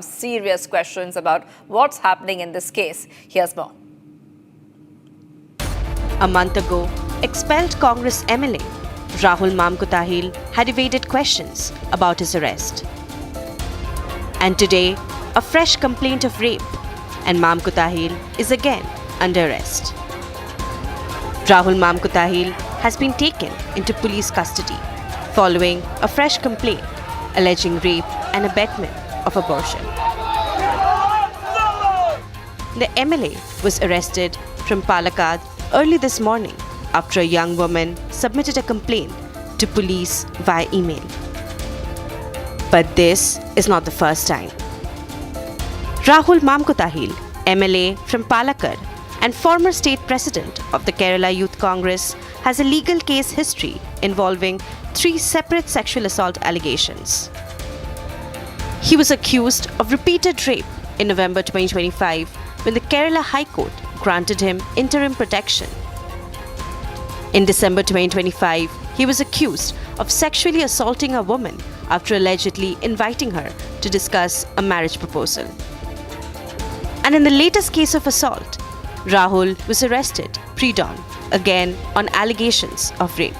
Serious questions about what's happening in this case. Here's more. A month ago, expelled Congress MLA Rahul Mamkutahil had evaded questions about his arrest. And today, a fresh complaint of rape, and Mamkutahil is again under arrest. Rahul Mamkutahil has been taken into police custody following a fresh complaint alleging rape and abetment of abortion. The MLA was arrested from Palakkad early this morning after a young woman submitted a complaint to police via email. But this is not the first time. Rahul Mamkutahil, MLA from Palakkad and former state president of the Kerala Youth Congress, has a legal case history involving 3 separate sexual assault allegations. He was accused of repeated rape in November 2025 when the Kerala High Court granted him interim protection. In December 2025, he was accused of sexually assaulting a woman after allegedly inviting her to discuss a marriage proposal. And in the latest case of assault, Rahul was arrested pre-dawn, again on allegations of rape.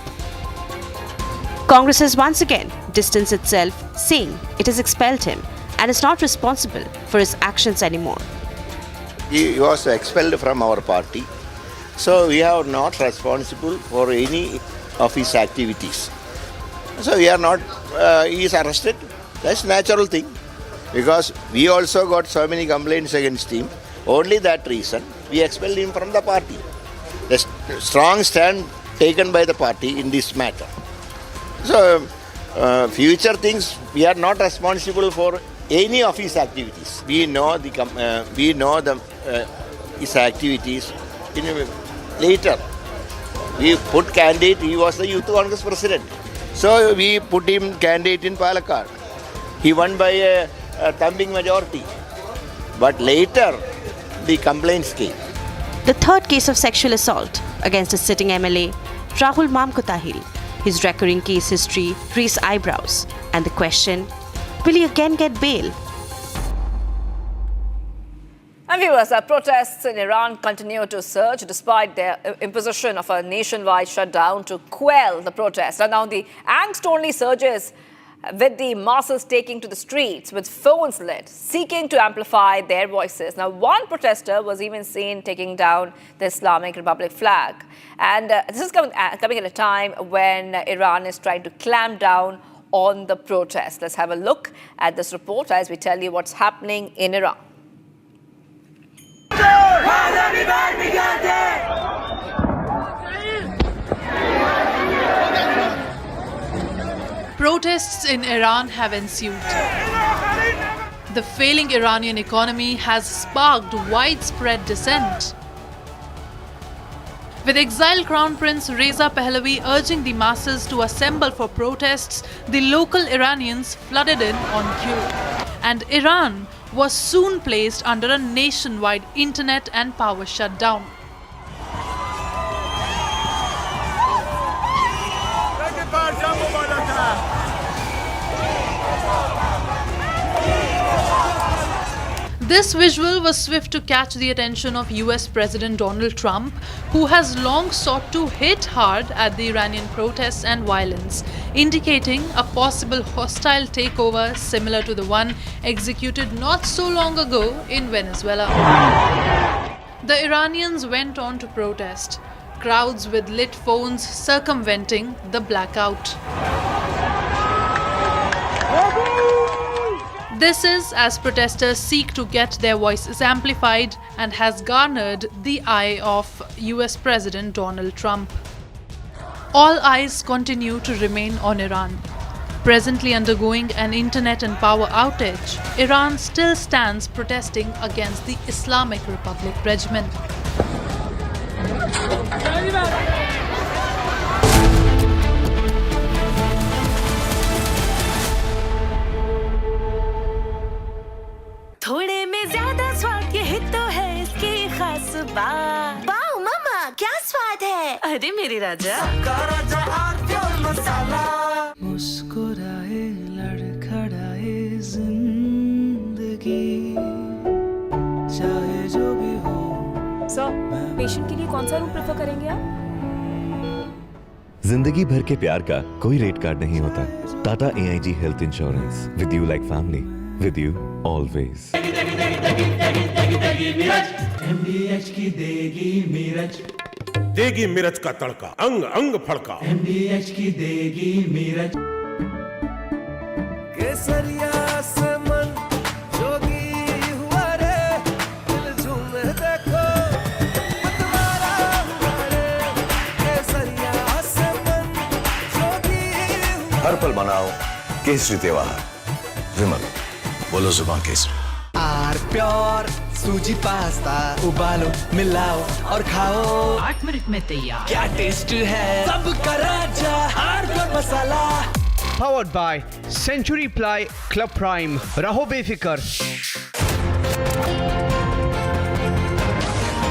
Congress has once again distanced itself, saying it has expelled him and is not responsible for his actions anymore. He was expelled from our party, so we are not responsible for any of his activities. So we are not, he is arrested. That's a natural thing, because we also got so many complaints against him. Only that reason we expelled him from the party. The strong stand taken by the party in this matter. So future things, we are not responsible for any of his activities. We know his activities later. We put candidate. He was the Youth Congress president, so we put him candidate in Palakkad. He won by a thumping majority. But later, the complaints came. The third case of sexual assault against a sitting MLA, Rahul Mamkutahil. His recurring case history raised eyebrows, and the question, will he again get bail? And viewers, protests in Iran continue to surge despite their imposition of a nationwide shutdown to quell the protests. And now the angst only surges with the masses taking to the streets with phones lit, seeking to amplify their voices. Now, one protester was even seen taking down the Islamic Republic flag. And this is coming at a time when Iran is trying to clamp down on the protests. Let's have a look at this report as we tell you what's happening in Iran. Protests in Iran have ensued. The failing Iranian economy has sparked widespread dissent, with exiled Crown Prince Reza Pahlavi urging the masses to assemble for protests. The local Iranians flooded in on cue, and Iran was soon placed under a nationwide internet and power shutdown. This visual was swift to catch the attention of US President Donald Trump, who has long sought to hit hard at the Iranian protests and violence, indicating a possible hostile takeover similar to the one executed not so long ago in Venezuela. The Iranians went on to protest, crowds with lit phones circumventing the blackout. This is as protesters seek to get their voices amplified and has garnered the eye of US President Donald Trump. All eyes continue to remain on Iran. Presently undergoing an internet and power outage, Iran still stands protesting against the Islamic Republic regimen. थोड़े में ज्यादा स्वाद ये तो है इसकी खास बात। वाओ मम्मा, क्या स्वाद है? अरे मेरे राजा। मुस्कुराए लड़खड़ाए जिंदगी चाहे जो भी हो। सर, पेशेंट के लिए कौन सा रूम प्रेफर करेंगे आप? जिंदगी भर के प्यार का कोई रेट कार्ड नहीं होता। Tata AIG health insurance, with you like family, with you always. MDH की देगी मिर्च, देगी मिर्च का तड़का, अंग अंग फड़का। MDH की देगी मिर्च। केसरिया से मन जोगी हुआ रे, दिल झूमे देखो मतवारा हुआ रे। केसरिया से मन जोगी हुआ। हर पल मनाओ केसरी त्योहार। विमल, बोलो जुबान Kesari. Are pure suji pasta, उबालो मिलाओ और खाओ, 8 मिनट में तैयार। क्या टेस्ट है सबका राजा आर प्योर मसाला। Powered by Century Ply Club Prime. Raho befikar.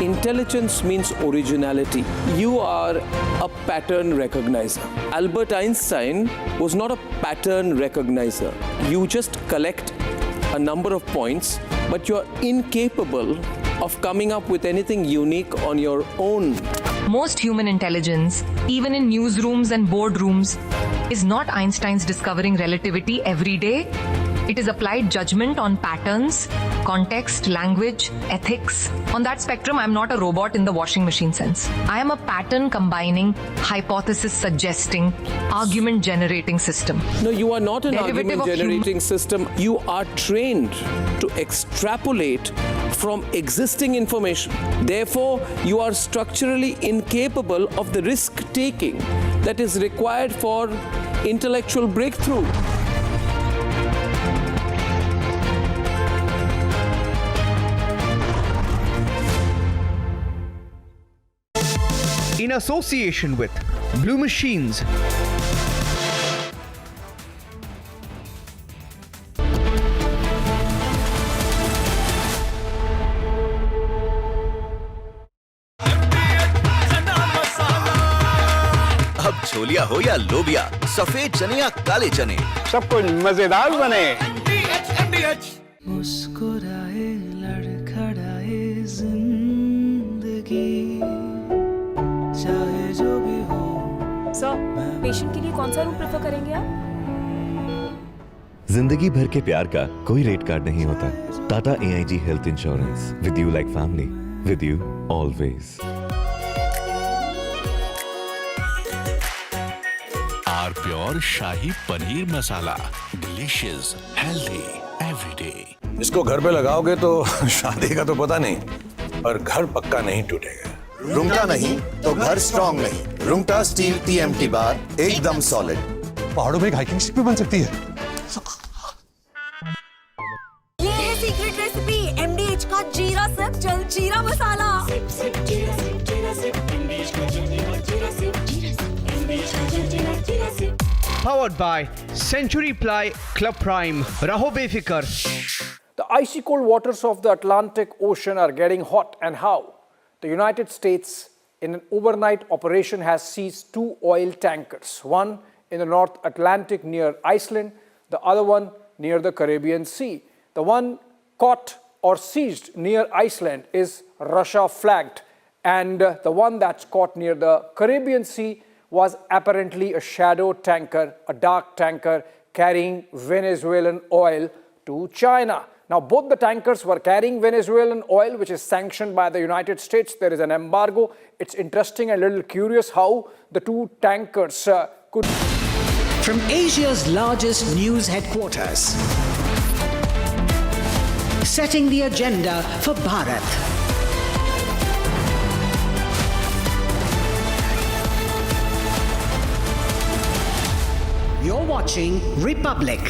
Intelligence means originality. You are a pattern recognizer. Albert Einstein was not a pattern recognizer. You just collect a number of points, but you're incapable of coming up with anything unique on your own. Most human intelligence, even in newsrooms and boardrooms, is not Einstein's discovering relativity every day. It is applied judgment on patterns, context, language, ethics. On that spectrum, I'm not a robot in the washing machine sense. I am a pattern combining, hypothesis suggesting, argument generating system. No, you are not an Derivative argument of generating system. You are trained to extrapolate from existing information. Therefore, you are structurally incapable of the risk taking that is required for intellectual breakthrough. In association with Blue Machines. अब छोलिया हो या लोबिया, सफेद चने या काले चने, सब कुछ मजेदार बने। मुस्कुराए लड़खड़ाए जिंदगी, चाहे जो भी हो। सर, पेशेंट के लिए कौन सा रूम प्रेफर करेंगे आप? जिंदगी भर के प्यार का कोई रेट कार्ड नहीं होता। Tata AIG health insurance, with you like family, with you always. आर pure shahi paneer masala, delicious, healthy everyday. इसको घर पे लगाओगे तो शादी का तो पता नहीं, पर घर पक्का नहीं टूटेगा। रुंगटा नहीं तो घर स्ट्रॉन्ग नहीं। रुंगटा स्टील TMT बार एकदम सॉलिड। पहाड़ों में एक हाइकिंग स्टिक भी बन सकती है। ये है सीक्रेट रेसिपी MDH का जीरा सिप जल जीरा मसाला। Powered by Century Ply Club Prime. Raho befikar. The icy cold waters of the Atlantic Ocean are getting hot, and how? The United States, in an overnight operation, has seized 2 oil tankers, one in the North Atlantic near Iceland, the other one near the Caribbean Sea. The one caught or seized near Iceland is Russia flagged, and the one that's caught near the Caribbean Sea was apparently a shadow tanker, a dark tanker carrying Venezuelan oil to China. Now, both the tankers were carrying Venezuelan oil, which is sanctioned by the United States. There is an embargo. It's interesting and a little curious how the 2 tankers could... From Asia's largest news headquarters, setting the agenda for Bharat. You're watching Republic.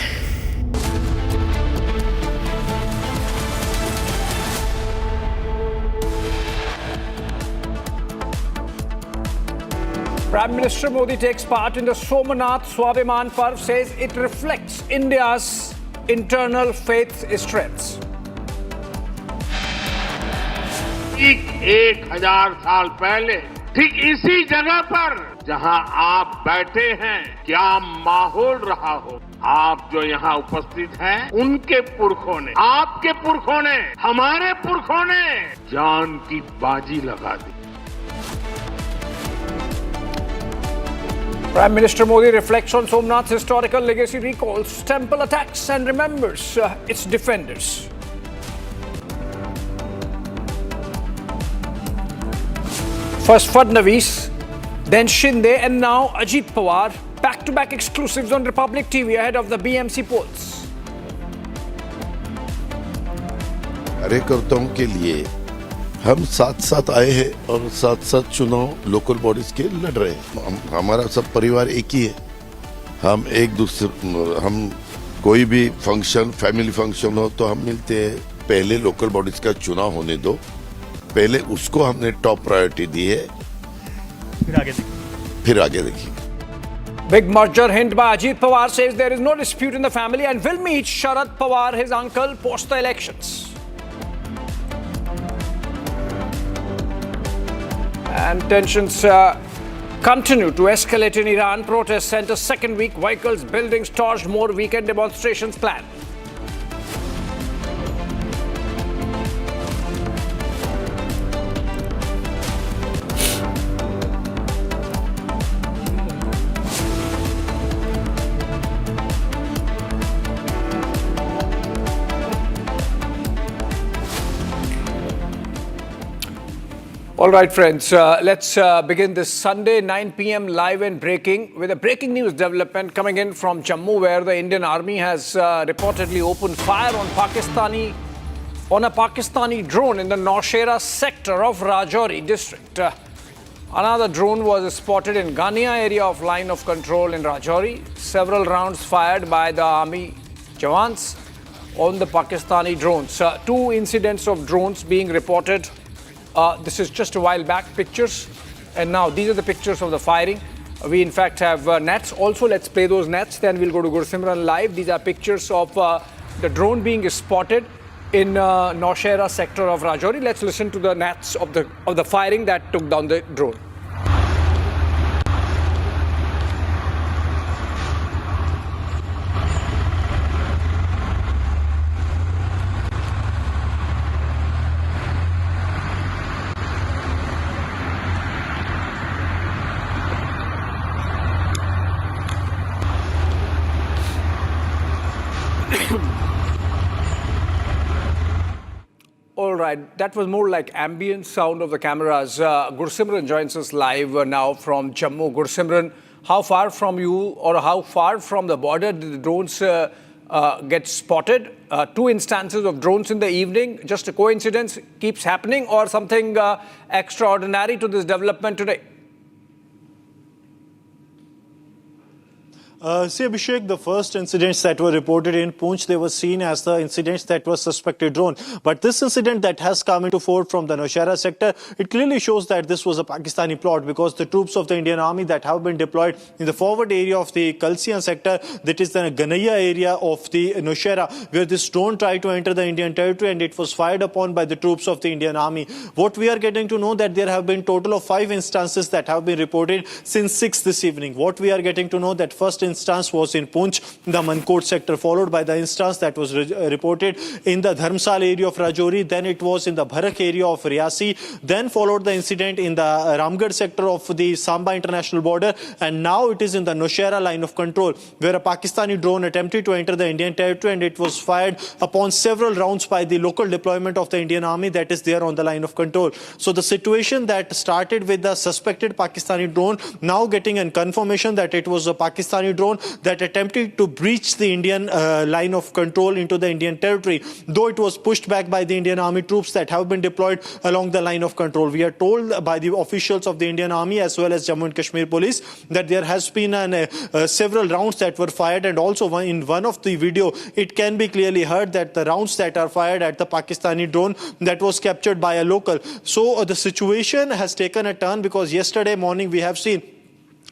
Prime Minister Modi takes part in the Somnath Swabiman Parv, says it reflects India's internal faith strengths. ठीक 1000 साल पहले ठीक इसी जगह पर जहां आप बैठे हैं, क्या माहौल रहा हो। आप जो यहाँ उपस्थित हैं, उनके पुरखों ने, आपके पुरखों ने, हमारे पुरखों ने जान की बाजी लगा दी। Prime Minister Modi reflects on Somnath's historical legacy, recalls temple attacks and remembers its defenders. First Fadnavis, then Shinde, and now Ajit Pawar. Back-to-back exclusives on Republic TV ahead of the BMC polls. कार्यकर्ताओं के लिए हम साथ साथ आए हैं और साथ साथ चुनाव लोकल बॉडीज के लड़ रहे हैं। हमारा सब परिवार एक ही है। हम एक दूसरे, हम कोई भी फंक्शन, फैमिली फंक्शन हो तो हम मिलते हैं। पहले लोकल बॉडीज का चुनाव होने दो, पहले उसको हमने टॉप प्रायोरिटी दी है, फिर आगे देखिए। Big merger hint by Ajit Pawar says there is no dispute in the family and will meet Sharad Pawar, his uncle, post the elections. And tensions continue to escalate in Iran. Protests enter second week. Vehicles, buildings torched. More weekend demonstrations planned. All right, friends, let's begin this Sunday, 9 p.m. live and breaking with a breaking news development coming in from Jammu, where the Indian Army has reportedly opened fire on a Pakistani drone in the Nowshera sector of Rajouri district. Another drone was spotted in Ghania area of line of control in Rajouri. Several rounds fired by the army jawans on the Pakistani drones. Two incidents of drones being reported. This is just a while back pictures, and now these are the pictures of the firing. We in fact have nets also. Let's play those nets, then we'll go to Gursimran live. These are pictures of the drone being spotted in Nowshera sector of Rajouri. Let's listen to the nets of the firing that took down the drone. All right, that was more like ambient sound of the cameras. Gursimran joins us live now from Jammu. Gursimran, how far from you or how far from the border did the drones get spotted? Two instances of drones in the evening. Just a coincidence keeps happening or something extraordinary to this development today? See, Abhishek, the first incidents that were reported in Poonch, they were seen as the incidents that were suspected drone. But this incident that has come into fore from the Nowshera sector, it clearly shows that this was a Pakistani plot, because the troops of the Indian Army that have been deployed in the forward area of the Kalsian sector, that is the Ganaya area of the Nowshera, where this drone tried to enter the Indian territory and it was fired upon by the troops of the Indian Army. What we are getting to know that there have been total of 5 instances that have been reported since 6 this evening. What we are getting to know that first instance was in Poonch, the Mankot sector, followed by the instance that was reported in the Dharmsal area of Rajouri, then it was in the Bharak area of Riyasi, then followed the incident in the Ramgarh sector of the Samba international border, and now it is in the Nowshera line of control, where a Pakistani drone attempted to enter the Indian territory and it was fired upon several rounds by the local deployment of the Indian Army that is there on the line of control. So the situation that started with the suspected Pakistani drone, now getting a confirmation that it was a Pakistani drone that attempted to breach the Indian line of control into the Indian territory, though it was pushed back by the Indian Army troops that have been deployed along the line of control. We are told by the officials of the Indian Army as well as Jammu and Kashmir Police that there has been several rounds that were fired, and also in one of the video it can be clearly heard that the rounds that are fired at the Pakistani drone that was captured by a local. So the situation has taken a turn, because yesterday morning we have seen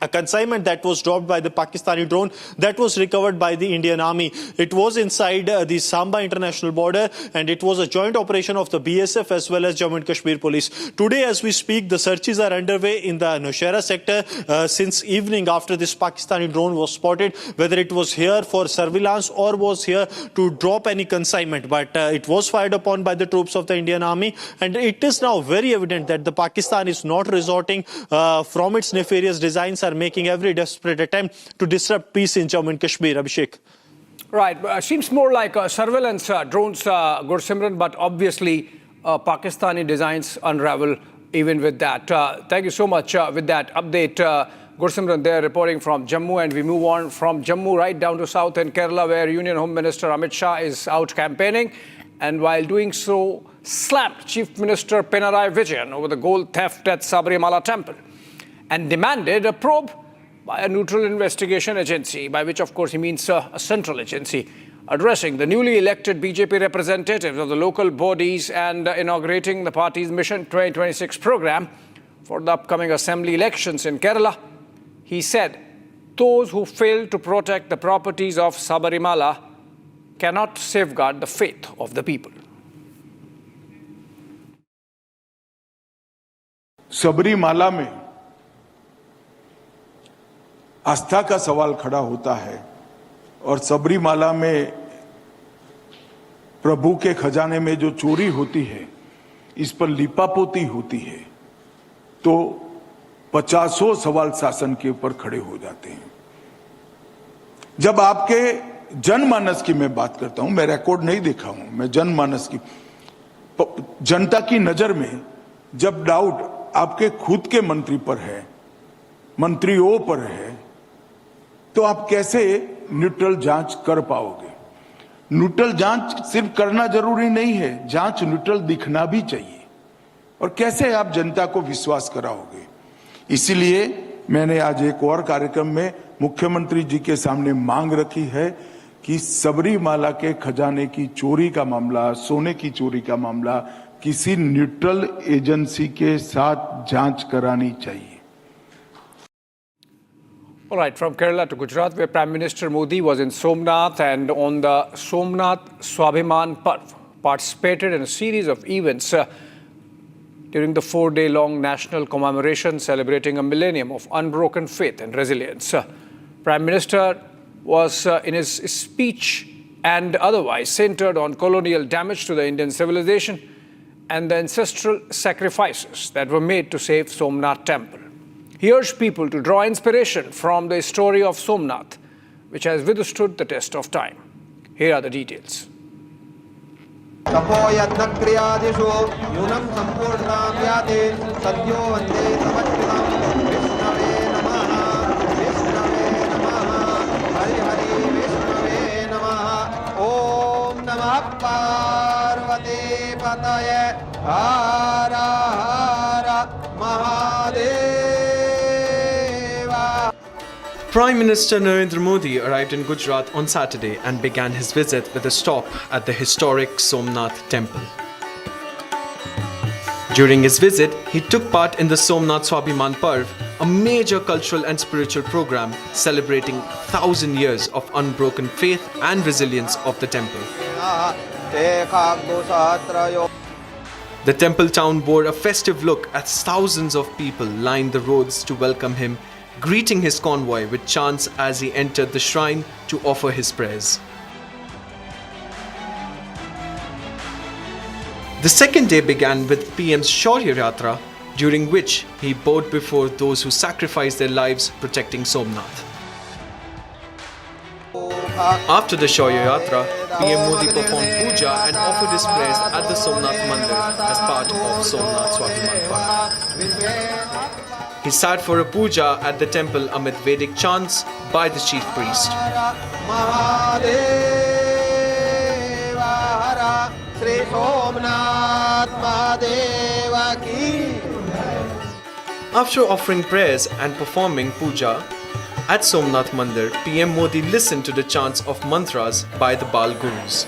a consignment that was dropped by the Pakistani drone that was recovered by the Indian Army. It was inside the Samba international border, and it was a joint operation of the BSF as well as Jammu and Kashmir police. Today, as we speak, the searches are underway in the Nowshera sector since evening after this Pakistani drone was spotted, whether it was here for surveillance or was here to drop any consignment. But it was fired upon by the troops of the Indian Army, and it is now very evident that the Pakistan is not resorting from its nefarious designs, are making every desperate attempt to disrupt peace in Jammu and Kashmir. Abhishek. Right. Seems more like surveillance drones, Gursimran, but obviously Pakistani designs unravel even with that. Thank you so much with that update. Gursimran there reporting from Jammu, and we move on from Jammu right down to south in Kerala, where Union Home Minister Amit Shah is out campaigning, and while doing so slapped Chief Minister Pinarayi Vijayan over the gold theft at Sabarimala Temple and demanded a probe by a neutral investigation agency, by which of course he means a central agency, addressing the newly elected BJP representatives of the local bodies and inaugurating the party's Mission 2026 program for the upcoming assembly elections in Kerala. He said those who fail to protect the properties of Sabarimala cannot safeguard the faith of the people. Sabarimala में आस्था का सवाल खड़ा होता है और सबरीमाला में प्रभु के खजाने में जो चोरी होती है, इस पर लिपापोती होती है, तो 50 सवाल शासन के ऊपर खड़े हो जाते हैं। जब आपके जनमानस की मैं बात करता हूं, मैं रिकॉर्ड नहीं देखा हूं, मैं जनमानस की, जनता की नजर में जब डाउट आपके खुद के मंत्री पर है, मंत्रियों पर है, तो आप कैसे न्यूट्रल जांच कर पाओगे? न्यूट्रल जांच सिर्फ करना जरूरी नहीं है, जांच न्यूट्रल दिखना भी चाहिए। और कैसे आप जनता को विश्वास कराओगे? इसीलिए मैंने आज एक और कार्यक्रम में मुख्यमंत्री जी के सामने मांग रखी है कि सबरीमाला के खजाने की चोरी का मामला, सोने की चोरी का मामला किसी न्यूट्रल एजेंसी के साथ जांच करानी चाहिए। All right, from Kerala to Gujarat, where Prime Minister Modi was in Somnath and on the Somnath Swabhiman Parv participated in a series of events during the 4-day-long national commemoration celebrating a millennium of unbroken faith and resilience. Prime Minister was in his speech and otherwise centered on colonial damage to the Indian civilization and the ancestral sacrifices that were made to save Somnath Temple. He urged people to draw inspiration from the story of Somnath, which has withstood the test of time. Here are the details. Prime Minister Narendra Modi arrived in Gujarat on Saturday and began his visit with a stop at the historic Somnath Temple. During his visit, he took part in the Somnath Swabhiman Parv, a major cultural and spiritual program celebrating 1,000 years of unbroken faith and resilience of the temple. The temple town bore a festive look as thousands of people lined the roads to welcome him, greeting his convoy with chants as he entered the shrine to offer his prayers. The second day began with PM's Shaurya Yatra, during which he bowed before those who sacrificed their lives protecting Somnath. After the Shaurya Yatra, PM Modi performed puja and offered his prayers at the Somnath Mandir as part of Somnath Swabhiman Parv. He sat for a puja at the temple amid Vedic chants by the chief priest. After offering prayers and performing puja at Somnath Mandir, PM Modi listened to the chants of mantras by the Bal Gurus.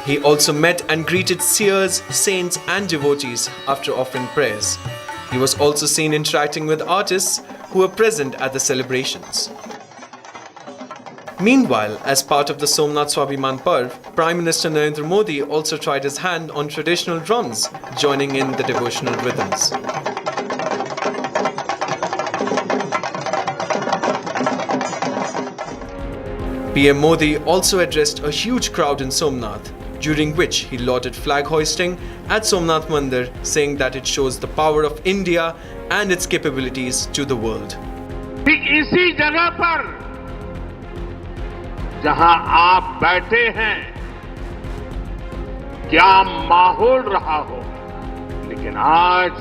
He also met and greeted seers, saints and devotees after offering prayers. He was also seen interacting with artists who were present at the celebrations. Meanwhile, as part of the Somnath Swabhiman Parv, Prime Minister Narendra Modi also tried his hand on traditional drums, joining in the devotional rhythms. PM Modi also addressed a huge crowd in Somnath, during which he lauded flag hoisting at Somnath Mandir, saying that it shows the power of India and its capabilities to the world. ठीक इसी जगह पर जहां आप बैठे हैं, क्या माहौल रहा हो, लेकिन आज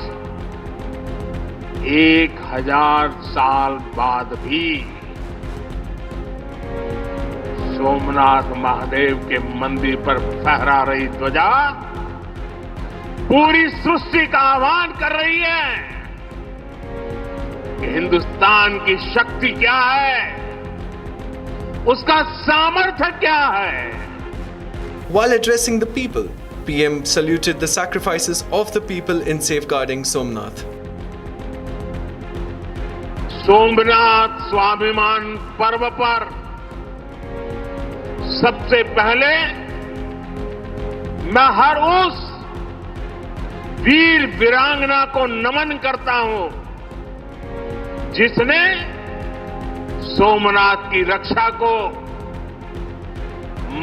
1000 साल बाद भी सोमनाथ महादेव के मंदिर पर फहरा रही ध्वजा पूरी सृष्टि का आह्वान कर रही है कि हिंदुस्तान की शक्ति क्या है, उसका सामर्थ्य क्या है. While addressing the people, PM saluted the sacrifices of the people in safeguarding Somnath. Somnath स्वाभिमान पर्व पर सबसे पहले मैं हर उस वीर वीरांगना को नमन करता हूं जिसने सोमनाथ की रक्षा को,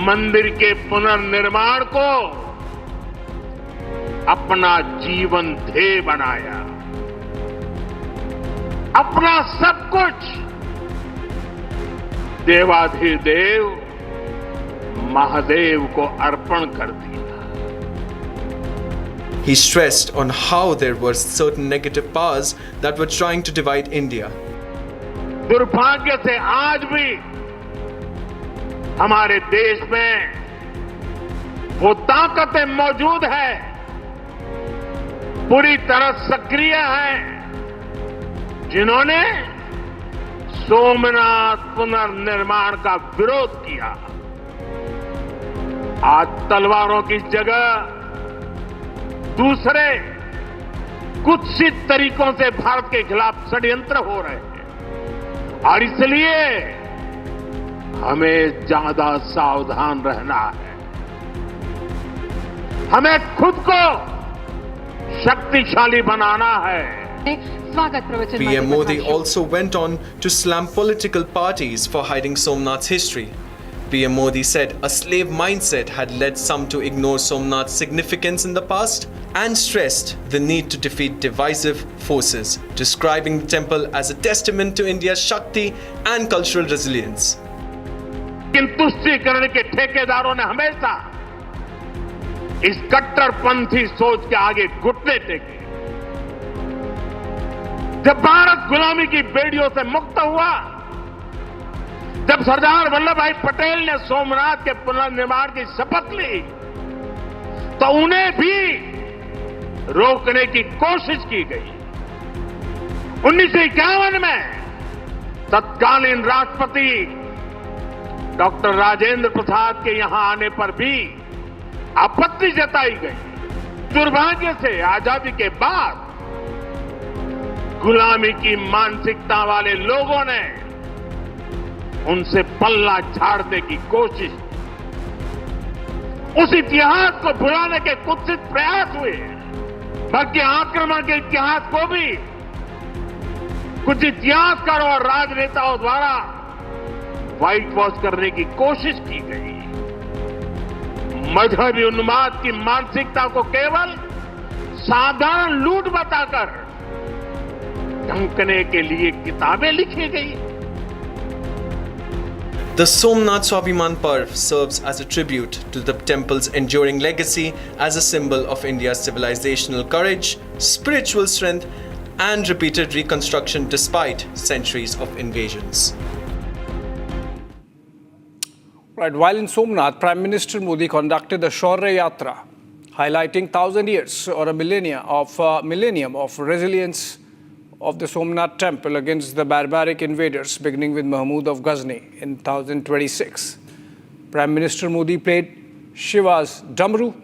मंदिर के पुनर्निर्माण को अपना जीवन ध्येय बनाया, अपना सब कुछ देवाधिदेव महादेव को अर्पण कर दिया. He stressed on how there were certain negative powers that were trying to divide India. दुर्भाग्य से आज भी हमारे देश में वो ताकतें मौजूद है, पूरी तरह सक्रिय हैं, जिन्होंने सोमनाथ पुनर्निर्माण का विरोध किया. आज तलवारों की जगह दूसरे कुत्सित तरीकों से भारत के खिलाफ षड्यंत्र हो रहे हैं और इसलिए हमें ज्यादा सावधान रहना है. हमें खुद को शक्तिशाली बनाना है. PM Modi also went on to slam political parties for hiding Somnath's history. PM Modi said a slave mindset had led some to ignore Somnath's significance in the past and stressed the need to defeat divisive forces, describing the temple as a testament to India's Shakti and cultural resilience. लेकिन तुष्टीकरण के ठेकेदारों ने हमेशा इस कट्टरपंथी सोच के आगे घुटने टेके. जब भारत गुलामी की बेड़ियों से मुक्त हुआ, जब सरदार वल्लभ भाई पटेल ने सोमनाथ के पुनर्निर्माण की शपथ ली, तो उन्हें भी रोकने की कोशिश की गई. 1951 में तत्कालीन राष्ट्रपति डॉक्टर राजेंद्र प्रसाद के यहां आने पर भी आपत्ति जताई गई. दुर्भाग्य से आजादी के बाद गुलामी की मानसिकता वाले लोगों ने उनसे पल्ला झाड़ने की कोशिश, उस इतिहास को भुलाने के कुत्सित प्रयास हुए. बल्कि आक्रमण के इतिहास को भी कुछ इतिहासकारों और राजनेताओं द्वारा व्हाइट वॉश करने की कोशिश की गई. मजहबी उन्माद की मानसिकता को केवल साधारण लूट बताकर ढंकने के लिए किताबें लिखी गई. The Somnath Swabhiman Parv serves as a tribute to the temple's enduring legacy as a symbol of India's civilizational courage, spiritual strength, and repeated reconstruction despite centuries of invasions. Right, while in Somnath, Prime Minister Modi conducted the Shaurya Yatra, highlighting 1,000 years or a millennium of resilience of the Somnath Temple against the barbaric invaders, beginning with Mahmud of Ghazni in 1026. Prime Minister Modi paid Shiva's Damru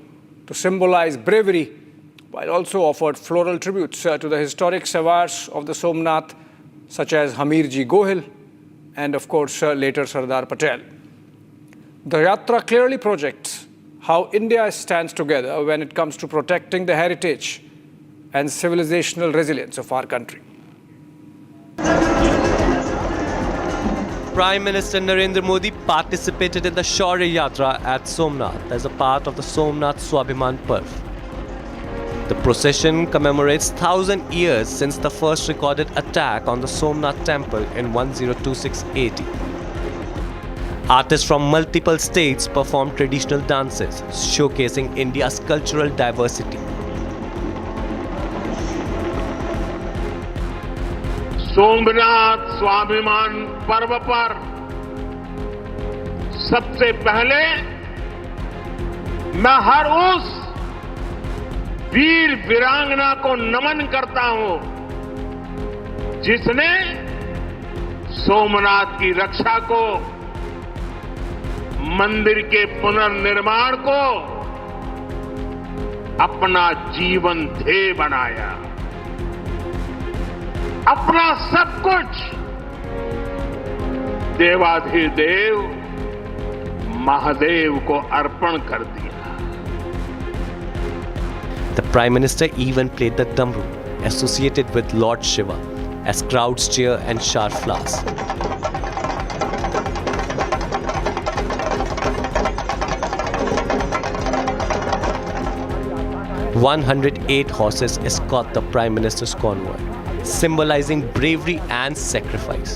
to symbolize bravery, while also offered floral tributes to the historic savars of the Somnath, such as Hamirji Gohil and, of course, later Sardar Patel. The Yatra clearly projects how India stands together when it comes to protecting the heritage and civilizational resilience of our country. Prime Minister Narendra Modi participated in the Shaurya Yatra at Somnath as a part of the Somnath Swabhiman Parv. The procession commemorates 1,000 years since the first recorded attack on the Somnath Temple in 1026 AD. Artists from multiple states performed traditional dances, showcasing India's cultural diversity. Somnath स्वाभिमान पर्व पर सबसे पहले मैं हर उस वीर वीरांगना को नमन करता हूं जिसने सोमनाथ की रक्षा को, मंदिर के पुनर्निर्माण को अपना जीवन ध्येय बनाया, अपना सब कुछ देवाधिदेव महादेव को अर्पण कर दिया. The Prime Minister even played the Damru, associated with Lord Shiva, as crowds cheer and shower flowers. "108 horses escort the Prime Minister's convoy, symbolizing bravery and sacrifice."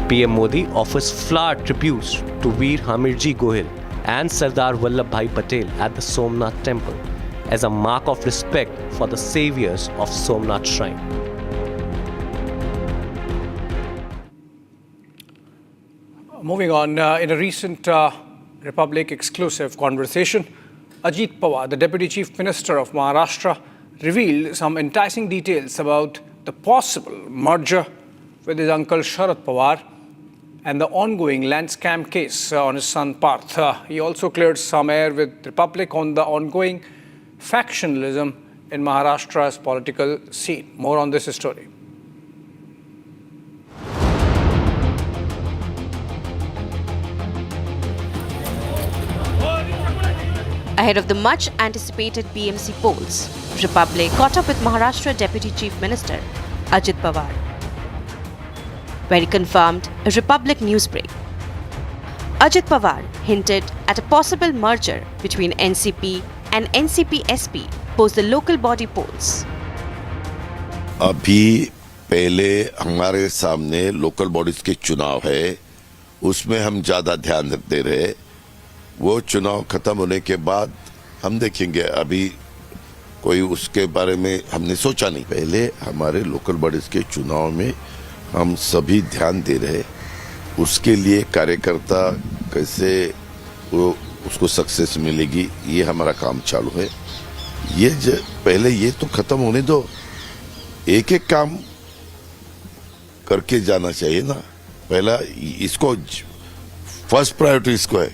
PM Modi offers flower tributes to Veer Hamirji Gohil and Sardar Vallabhbhai Patel at the Somnath Temple as a mark of respect for the saviors of Somnath Shrine. Moving on, in a recent Republic exclusive conversation, Ajit Pawar, the Deputy Chief Minister of Maharashtra, revealed some enticing details about the possible merger with his uncle Sharad Pawar and the ongoing land scam case on his son Parth. He also cleared some air with Republic on the ongoing factionalism in Maharashtra's political scene. More on this story. Ahead of the much-anticipated PMC polls, Republic caught up with Maharashtra Deputy Chief Minister Ajit Pawar, where he confirmed a Republic news break. Ajit Pawar hinted at a possible merger between NCP and NCP-SP post the local body polls. अभी पहले हमारे सामने local bodies के चुनाव है, उसमें हम ज़्यादा ध्यान दे रहे. वो चुनाव खत्म होने के बाद हम देखेंगे. अभी कोई उसके बारे में हमने सोचा नहीं. पहले हमारे लोकल बॉडीज के चुनाव में हम सभी ध्यान दे रहे. उसके लिए कार्यकर्ता कैसे वो उसको सक्सेस मिलेगी, ये हमारा काम चालू है. ये पहले ये तो खत्म होने दो. एक एक काम करके जाना चाहिए ना. पहला इसको फर्स्ट प्रायोरिटी इसको है,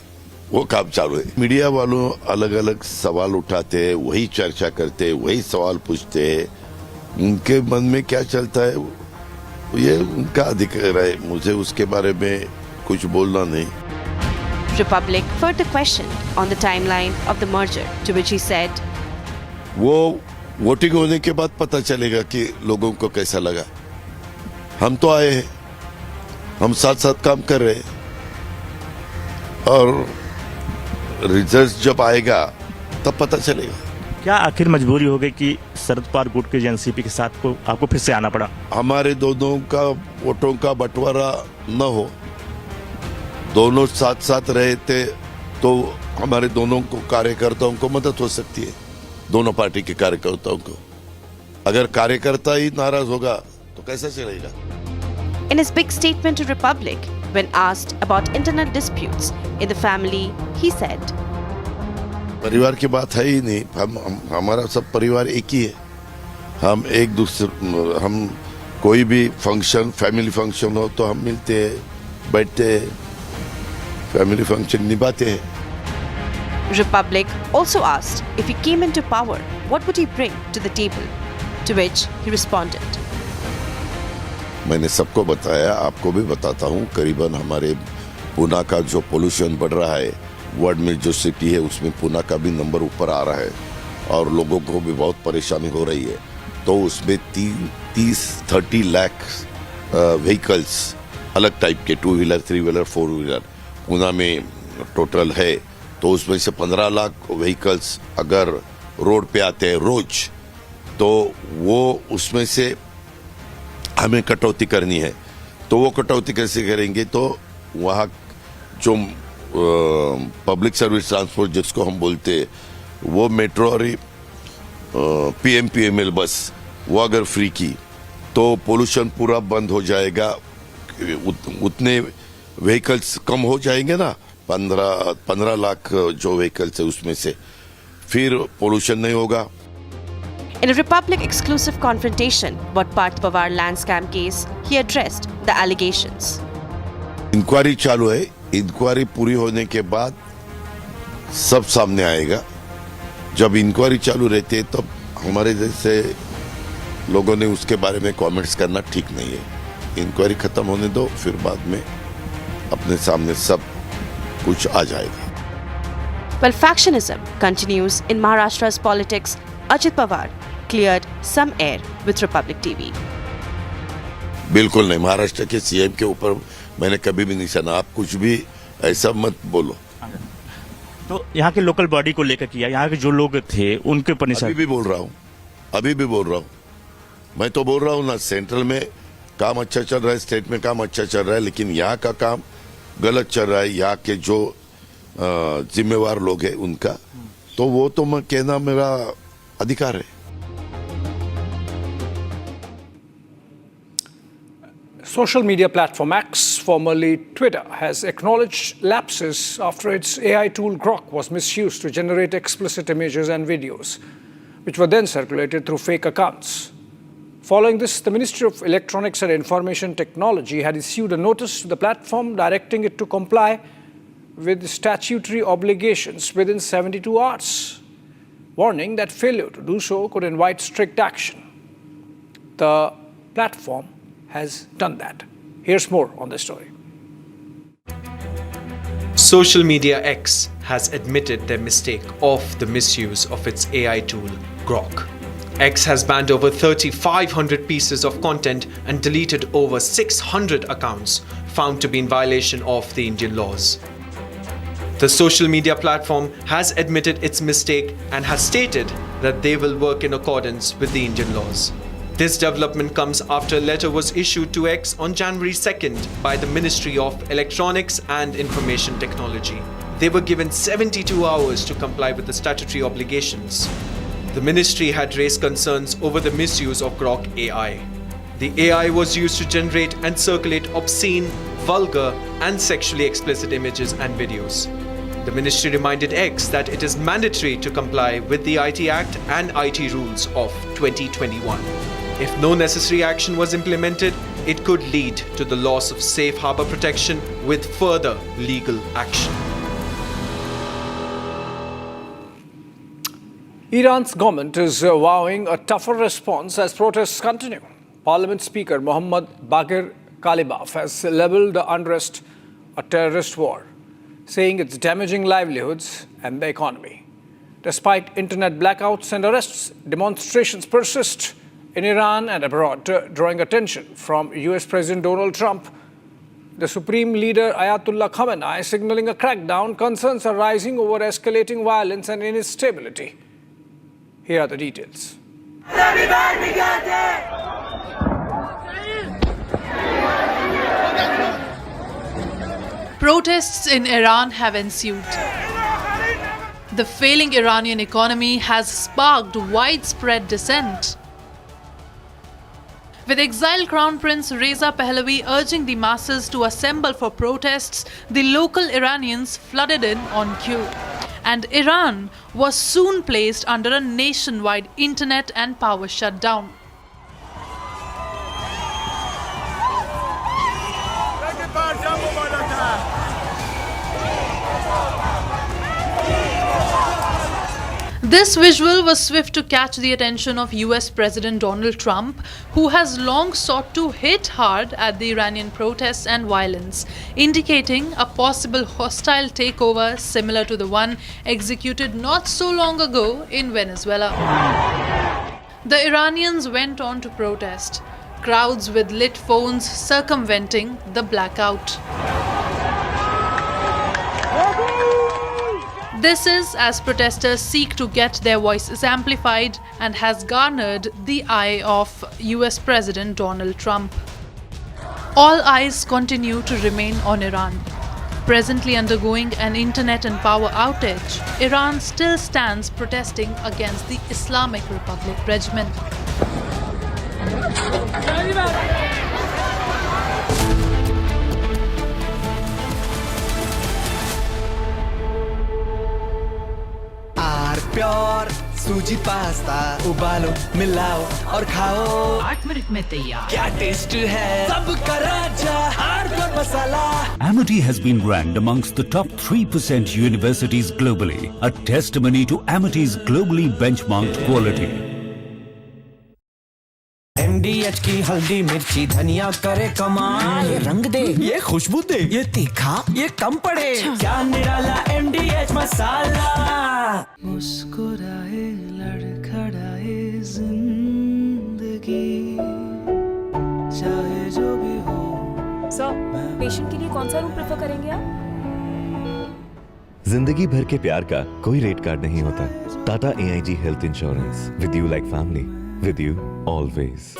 वो काम चालू है. मीडिया वालों अलग अलग सवाल उठाते हैं, वही चर्चा करते हैं, वही सवाल पूछते हैं. उनके मन में क्या चलता है ये उनका अधिकार है. मुझे उसके बारे में कुछ बोलना नहीं. Republic further questioned on the timeline of the merger, to which he said, वो वोटिंग होने के बाद पता चलेगा कि लोगों को कैसा लगा. हम तो आए हैं, हम साथ साथ काम कर रहे हैं, और रिजल्ट जब आएगा तब पता चलेगा. क्या आखिर मजबूरी हो गई कि शरद पवार गुट के एनसीपी के साथ को आपको फिर से आना पड़ा? हमारे दोनों का वोटों का बंटवारा न हो, दोनों साथ साथ रहे थे तो हमारे दोनों को कार्यकर्ताओं को मदद हो सकती है. दोनों पार्टी के कार्यकर्ताओं को. अगर कार्यकर्ता ही नाराज होगा तो कैसा चलेगा? In his big statement to Republic, when asked about internal disputes in the family, he said, परिवार की बात है ही नहीं. हमारा सब परिवार एक ही है. हम एक दूसरे, हम कोई भी फंक्शन, फैमिली फंक्शन हो तो हम मिलते हैं, बैठते हैं, फैमिली फंक्शन निभाते हैं. Republic also asked if he came into power, what would he bring to the table? To which he responded. मैंने सबको बताया, आपको भी बताता हूँ. करीबन हमारे पुणे का जो पोल्यूशन बढ़ रहा है, वर्ल्ड में जो सिटी है उसमें पुणे का भी नंबर ऊपर आ रहा है और लोगों को भी बहुत परेशानी हो रही है. तो उसमें 30 लाख व्हीकल्स अलग टाइप के 2 व्हीलर 3 व्हीलर 4 व्हीलर पुणे में टोटल है. तो उसमें से 15 लाख व्हीकल्स अगर रोड पे आते हैं रोज, तो वो उसमें से हमें कटौती करनी है. तो वो कटौती कैसे करेंगे? तो वहाँ जो पब्लिक सर्विस ट्रांसपोर्ट जिसको हम बोलते हैं, वो मेट्रो और PMPML बस वो अगर फ्री की तो पोल्यूशन पूरा बंद हो जाएगा. उतने व्हीकल्स कम हो जाएंगे ना, 15 लाख जो व्हीकल्स है उसमें से, फिर पोल्यूशन नहीं होगा. In a Republic exclusive confrontation about Parth Pawar land scam case, he addressed the allegations. Inquiry चालू है. इंक्वायरी पूरी होने के बाद सब सामने आएगा. जब इंक्वायरी चालू रहती है तब हमारे जैसे लोगों ने उसके बारे में कमेंट्स करना ठीक नहीं है. इंक्वायरी खत्म होने दो, फिर बाद में अपने सामने सब कुछ आ जाएगा. While factionism continues in Maharashtra's politics, Ajit Pawar cleared some air with Republic TV. बिल्कुल नहीं. महाराष्ट्र के CM के ऊपर मैंने कभी भी नहीं सुना. आप कुछ भी ऐसा मत बोलो. तो यहाँ के लोकल बॉडी को लेकर किया, यहाँ के जो लोग थे उनके ऊपर अभी भी बोल रहा हूँ. मैं तो बोल रहा हूँ ना, सेंट्रल में काम अच्छा चल रहा है, स्टेट में काम अच्छा चल रहा है, लेकिन यहाँ का काम गलत चल रहा है. यहाँ के जो जिम्मेवार लोग हैं उनका, तो वो तो मैं कहना मेरा अधिकार है. Social media platform X, formerly Twitter, has acknowledged lapses after its AI tool Grok was misused to generate explicit images and videos, which were then circulated through fake accounts. Following this, the Ministry of Electronics and Information Technology had issued a notice to the platform directing it to comply with statutory obligations within 72 hours, warning that failure to do so could invite strict action. The platform has done that. Here's more on this story. Social media X has admitted their mistake of the misuse of its AI tool, Grok. X has banned over 3,500 pieces of content and deleted over 600 accounts found to be in violation of the Indian laws. The social media platform has admitted its mistake and has stated that they will work in accordance with the Indian laws. This development comes after a letter was issued to X on January 2nd by the Ministry of Electronics and Information Technology. They were given 72 hours to comply with the statutory obligations. The ministry had raised concerns over the misuse of Grok AI. The AI was used to generate and circulate obscene, vulgar, and sexually explicit images and videos. The ministry reminded X that it is mandatory to comply with the IT Act and IT rules of 2021. If no necessary action was implemented, it could lead to the loss of safe harbor protection with further legal action. Iran's government is vowing a tougher response as protests continue. Parliament Speaker Mohammad Bagher Kalibaf has labelled the unrest a terrorist war, saying it's damaging livelihoods and the economy. Despite internet blackouts and arrests, demonstrations persist in Iran and abroad, drawing attention from US President Donald Trump. The Supreme Leader Ayatollah Khamenei signaling a crackdown. Concerns are rising over escalating violence and instability. Here are the details. Protests in Iran have ensued. The failing Iranian economy has sparked widespread dissent, with exiled Crown Prince Reza Pahlavi urging the masses to assemble for protests. The local Iranians flooded in on cue, and Iran was soon placed under a nationwide internet and power shutdown. This visual was swift to catch the attention of US President Donald Trump, who has long sought to hit hard at the Iranian protests and violence, indicating a possible hostile takeover similar to the one executed not so long ago in Venezuela. The Iranians went on to protest, crowds with lit phones circumventing the blackout. This is as protesters seek to get their voices amplified and has garnered the eye of US President Donald Trump. All eyes continue to remain on Iran. Presently undergoing an internet and power outage, Iran still stands protesting against the Islamic Republic regime. Pure suji pasta उबालो मिलाओ और खाओ 8 minute में तैयार क्या taste है सबका राजा हार्डवेयर मसाला Amity has been ranked amongst the top 3% universities globally, a testimony to Amity's globally benchmarked quality. MDH की हल्दी मिर्ची धनिया करे कमाल ये रंग दे ये खुशबू दे ये तीखा ये कम पड़े क्या निराला MDH मसाला मुस्कुराए लड़खड़ाए जिंदगी चाहे जो भी हो सर पेशेंट के लिए कौन सा रूम प्रेफर करेंगे आप? जिंदगी भर के प्यार का कोई रेट कार्ड नहीं होता। Tata AIG health insurance, with you like family, with you always.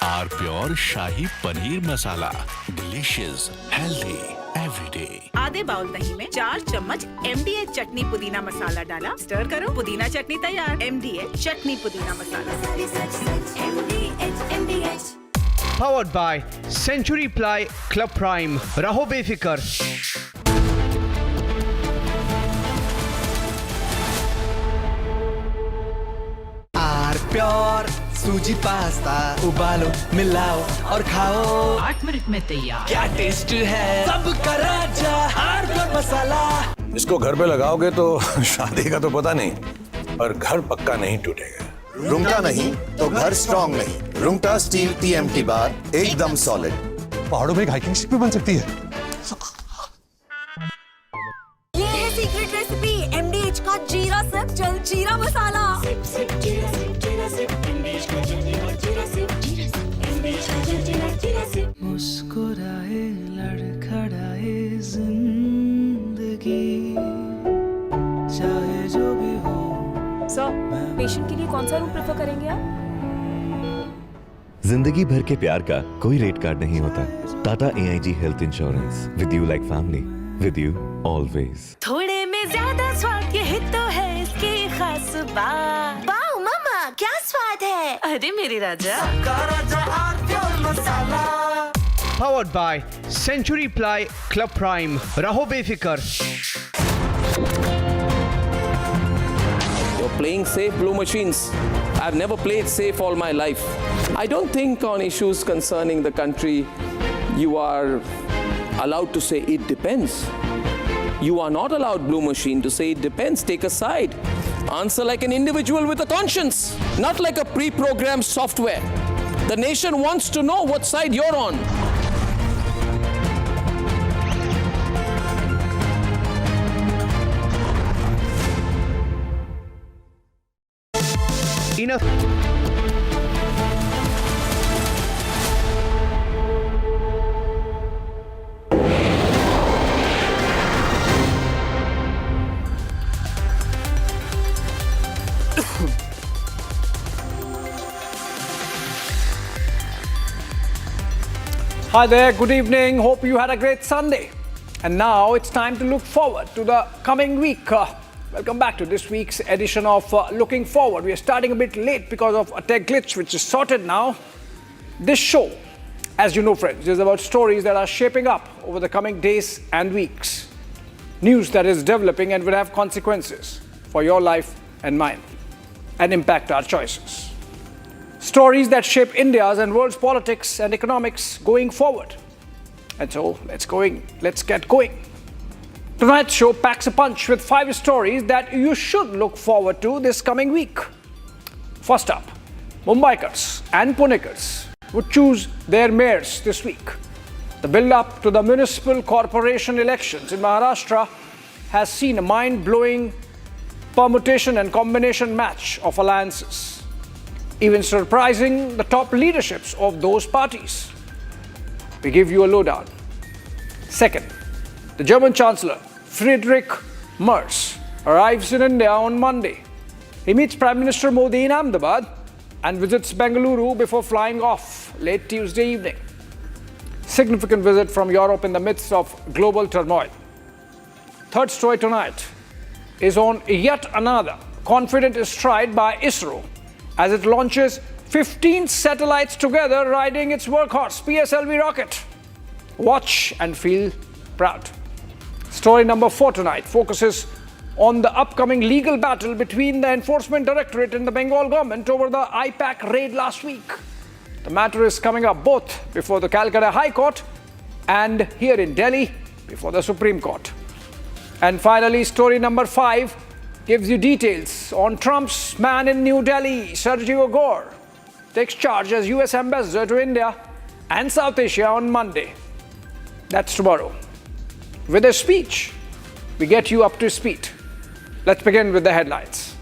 आर pure shahi paneer masala, delicious, healthy everyday. आधे बाउल दही में 4 चम्मच MDH चटनी पुदीना मसाला डाला, स्टर करो, पुदीना चटनी तैयार। MDH चटनी पुदीना मसाला। MDH Powered by Century Ply Club Prime. रहो बेफिक्र। आर प्योर सूजी पास्ता उबालो मिलाओ और खाओ 8 मिनट में तैयार क्या टेस्ट है सबका राजा हार्डवेयर मसाला इसको घर पे लगाओगे तो शादी का तो पता नहीं, पर घर पक्का नहीं टूटेगा। रूंगटा नहीं तो घर स्ट्रॉन्ग नहीं। रूंगटा स्टील TMT बार एकदम सॉलिड। पहाड़ों में एक हाइकिंग शिप भी बन सकती है। ये है सीक्रेट रेसिपी MDH का जीरा सिप जल जीरा मसाला। मुस्कुराए लड़खड़ाए जिंदगी चाहे जो भी हो। सर पेशेंट के लिए कौन सा रूम प्रेफर करेंगे आप? जिंदगी भर के प्यार का कोई रेट कार्ड नहीं होता। Tata AIG health insurance, with you like family, with you always. थोड़े में ज्यादा स्वाद यही तो है इसकी खास बात। वाओ मामा क्या स्वाद है। अरे मेरी राजा मसाला। Powered by Century Ply Club Prime. रहो बेफिक्र। You're playing safe, blue machines. I've never played safe all my life. I don't think on issues concerning the country you are allowed to say it depends. You are not allowed, blue machine, to say it depends. Take a side. Answer like an individual with a conscience, not like a pre-programmed software. The nation wants to know what side you're on. Enough. Hi there, good evening. Hope you had a great Sunday. And now it's time to look forward to the coming week. Welcome back to this week's edition of Looking Forward. We are starting a bit late because of a tech glitch, which is sorted now. This show, as you know, friends, is about stories that are shaping up over the coming days and weeks. News that is developing and will have consequences for your life and mine and impact our choices. Stories that shape India's and world's politics and economics going forward. And so, let's get going. Tonight's show packs a punch with 5 stories that you should look forward to this coming week. First up, Mumbaikars and Punekars would choose their mayors this week. The build-up to the municipal corporation elections in Maharashtra has seen a mind-blowing permutation and combination match of alliances, even surprising the top leaderships of those parties. We give you a lowdown. Second, the German Chancellor Friedrich Merz arrives in India on Monday. He meets Prime Minister Modi in Ahmedabad and visits Bengaluru before flying off late Tuesday evening. Significant visit from Europe in the midst of global turmoil. Third story tonight is on yet another confident stride by ISRO as it launches 15 satellites together riding its workhorse PSLV rocket. Watch and feel proud. Story number 4 tonight focuses on the upcoming legal battle between the Enforcement Directorate and the Bengal government over the IPAC raid last week. The matter is coming up both before the Calcutta High Court and here in Delhi before the Supreme Court. And finally, story number 5 gives you details on Trump's man in New Delhi, Sergio Gore, takes charge as US Ambassador to India and South Asia on Monday. That's tomorrow. With a speech, we get you up to speed. Let's begin with the headlines.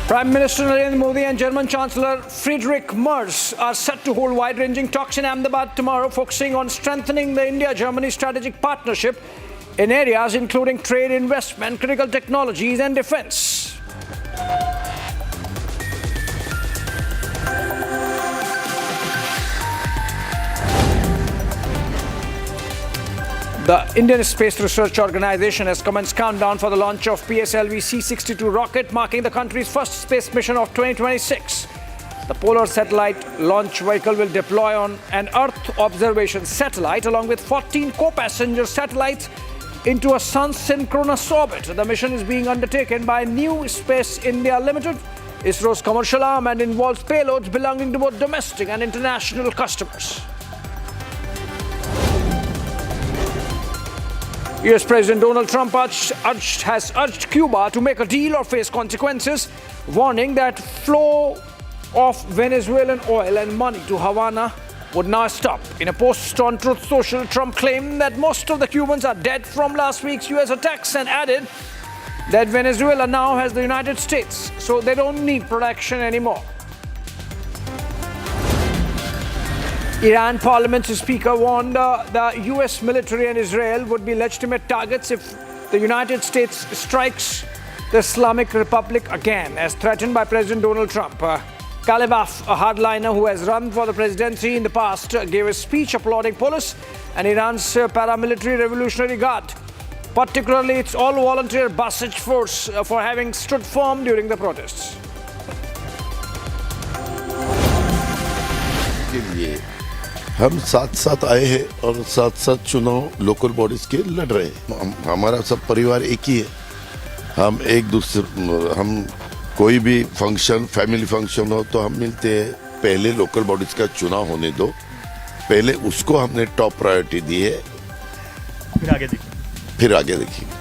Prime Minister Narendra Modi and German Chancellor Friedrich Merz are set to hold wide-ranging talks in Ahmedabad tomorrow, focusing on strengthening the India-Germany strategic partnership in areas including trade, investment, critical technologies and defense. The Indian Space Research Organization has commenced countdown for the launch of PSLV C-62 rocket, marking the country's first space mission of 2026. The Polar Satellite Launch Vehicle will deploy on an Earth observation satellite along with 14 co-passenger satellites into a sun-synchronous orbit. The mission is being undertaken by New Space India Limited, ISRO'S commercial arm, and involves payloads belonging to both domestic and international customers. US President Donald Trump has urged Cuba to make a deal or face consequences, warning that flow of Venezuelan oil and money to Havana would now stop. In a post on Truth Social, Trump claimed that most of the Cubans are dead from last week's US attacks and added that Venezuela now has the United States, so they don't need protection anymore. Iran Parliament's speaker warned the US military and Israel would be legitimate targets if the United States strikes the Islamic Republic again, as threatened by President Donald Trump. Kalibaf, a hardliner who has run for the presidency in the past, gave a speech applauding police and Iran's paramilitary Revolutionary Guard, particularly its all-volunteer Basij force, for having stood firm during the protests. हम साथ साथ आए हैं और साथ साथ चुनाव local bodies के लड़ रहे हैं। हमारा सब परिवार एक ही है। हम एक दूसरे हम कोई भी फंक्शन फैमिली फंक्शन हो तो हम मिलते हैं। पहले लोकल बॉडीज का चुनाव होने दो, पहले उसको हमने टॉप प्रायोरिटी दी है, फिर आगे देखिए।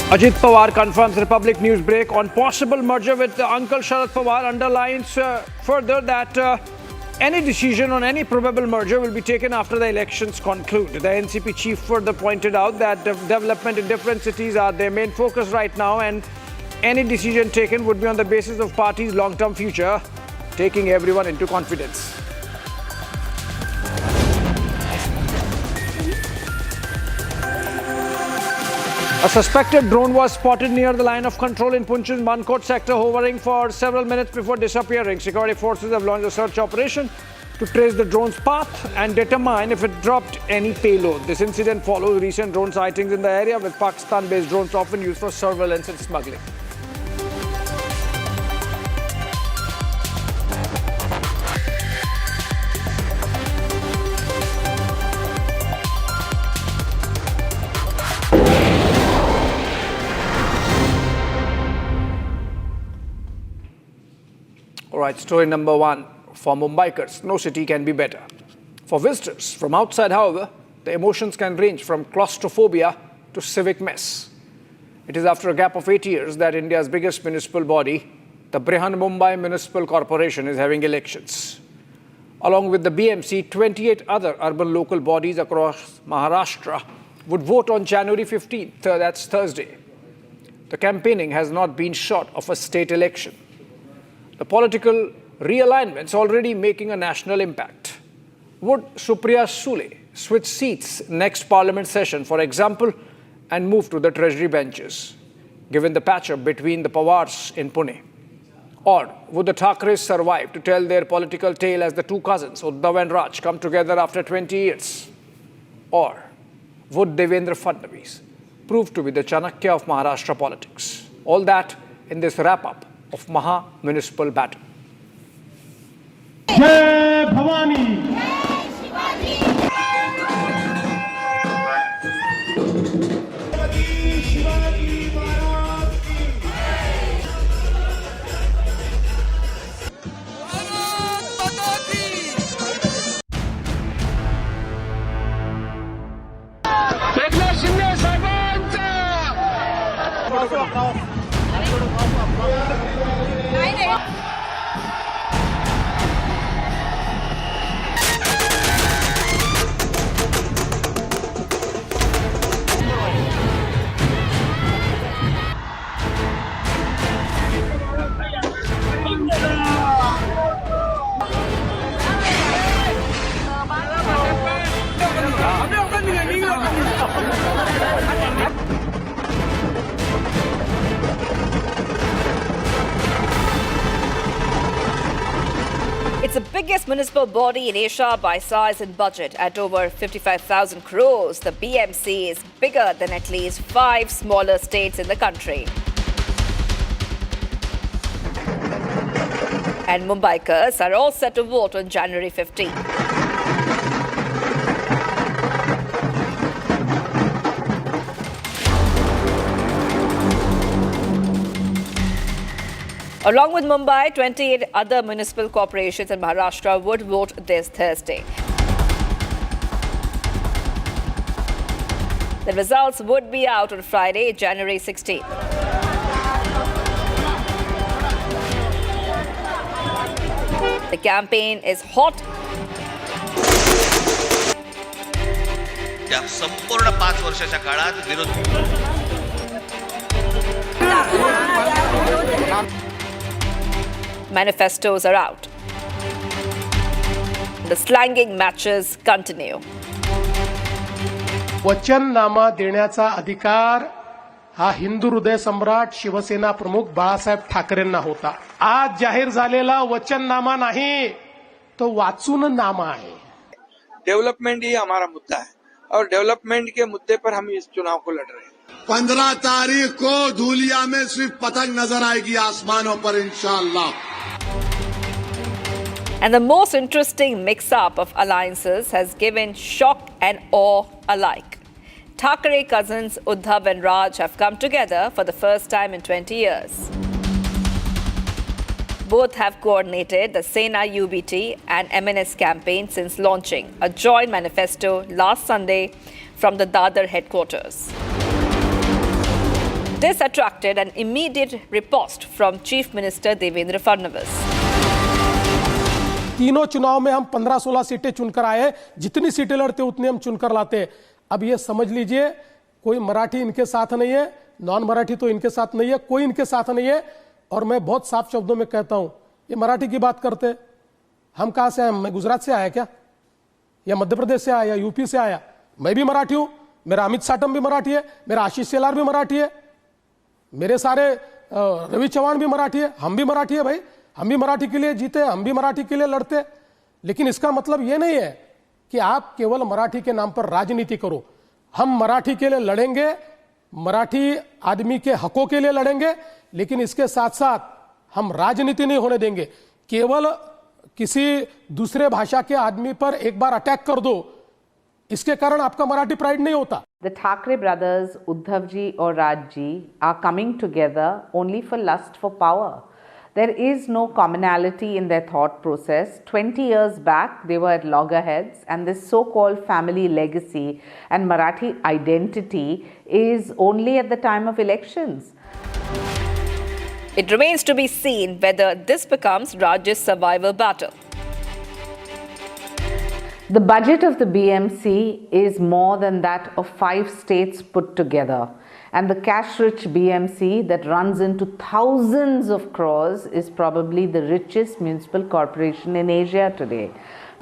Ajit Pawar confirms Republic News break on possible merger with Uncle Sharad Pawar, underlines further that any decision on any probable merger will be taken after the elections conclude. The NCP chief further pointed out that development in different cities are their main focus right now, and any decision taken would be on the basis of party's long-term future, taking everyone into confidence. A suspected drone was spotted near the line of control in Punch's Mankot sector, hovering for several minutes before disappearing. Security forces have launched a search operation to trace the drone's path and determine if it dropped any payload. This incident follows recent drone sightings in the area, with Pakistan-based drones often used for surveillance and smuggling. All right, story number 1 for Mumbaikars. No city can be better. For visitors from outside, however, the emotions can range from claustrophobia to civic mess. It is after a gap of 8 years that India's biggest municipal body, the Brihan Mumbai Municipal Corporation, is having elections. Along with the BMC, 28 other urban local bodies across Maharashtra would vote on January 15th, that's Thursday. The campaigning has not been short of a state election. The political realignment's already making a national impact. Would Supriya Sule switch seats next parliament session, for example, and move to the treasury benches, given the patch-up between the Pawars in Pune? Or would the Thackerays survive to tell their political tale as the two cousins, Uddhav and Raj, come together after 20 years? Or would Devendra Fadnavis prove to be the Chanakya of Maharashtra politics? All that in this wrap-up of Maha Municipal Battle. Jai Bhavani! It's the biggest municipal body in Asia by size and budget at over 55,000 crores. The BMC is bigger than at least 5 smaller states in the country. And Mumbaikars are all set to vote on January 15th. Along with Mumbai, 28 other municipal corporations in Maharashtra would vote this Thursday. The results would be out on Friday, January 16th. The campaign is hot. या संपूर्ण 5 वर्षाच्या काळात विरोध Manifestos are out. The slanging matches continue. वचननामा देण्याचा अधिकार हा हिंदू हृदय सम्राट शिवसेना प्रमुख बाळासाहेब ठाकरेंना होता. आज जाहीर झालेला वचननामा नाही, तो वाचून नामा आहे. डेवलपमेंट ही हमारा मुद्दा है और डेवलपमेंट के मुद्दे पर हम इस चुनाव को लड़ रहे हैं. 15 तारीख को धूलिया में सिर्फ पतंग नजर आएगी आसमानों पर इंशाअल्लाह. And the most interesting mix-up of alliances has given shock and awe alike. Thackeray cousins Uddhav and Raj have come together for the first time in 20 years. Both have coordinated the Sena UBT and MNS campaign since launching a joint manifesto last Sunday from the Dadar headquarters. This attracted an immediate riposte from Chief Minister Devendra Fadnavis. तीनों चुनाव में हम 15-16 सीटें चुनकर आए, जितनी सीटें लड़ते उतनी हम चुनकर लाते. अब ये समझ लीजिए, कोई मराठी इनके साथ नहीं है, नॉन मराठी तो इनके साथ नहीं है, कोई इनके साथ नहीं है. और मैं बहुत साफ शब्दों में कहता हूं, ये मराठी की बात करते, हम कहां से आए? मैं गुजरात से आया क्या, या मध्य प्रदेश से आया, या यूपी से आया? मैं भी मराठी हूं, मेरा अमित साटम भी मराठी है, मेरा आशीष सेलार भी मराठी है, मेरे सारे रवि चौहान भी मराठी है, हम भी मराठी है भाई. हम भी मराठी के लिए जीते, हम भी मराठी के लिए लड़ते. लेकिन इसका मतलब यह नहीं है कि आप केवल मराठी के नाम पर राजनीति करो. हम मराठी के लिए लड़ेंगे, मराठी आदमी के हकों के लिए लड़ेंगे, लेकिन इसके साथ साथ हम राजनीति नहीं होने देंगे. केवल किसी दूसरे भाषा के आदमी पर एक बार अटैक कर दो, इसके कारण आपका मराठी प्राइड नहीं होता. The Thackeray brothers, Uddhav ji or Raj ji, are coming together only for lust for power. There is no commonality in their thought process. 20 years back, they were at loggerheads, and this so-called family legacy and Marathi identity is only at the time of elections. It remains to be seen whether this becomes Raj's survival battle. The budget of the BMC is more than that of 5 states put together. And the cash-rich BMC that runs into thousands of crores is probably the richest municipal corporation in Asia today.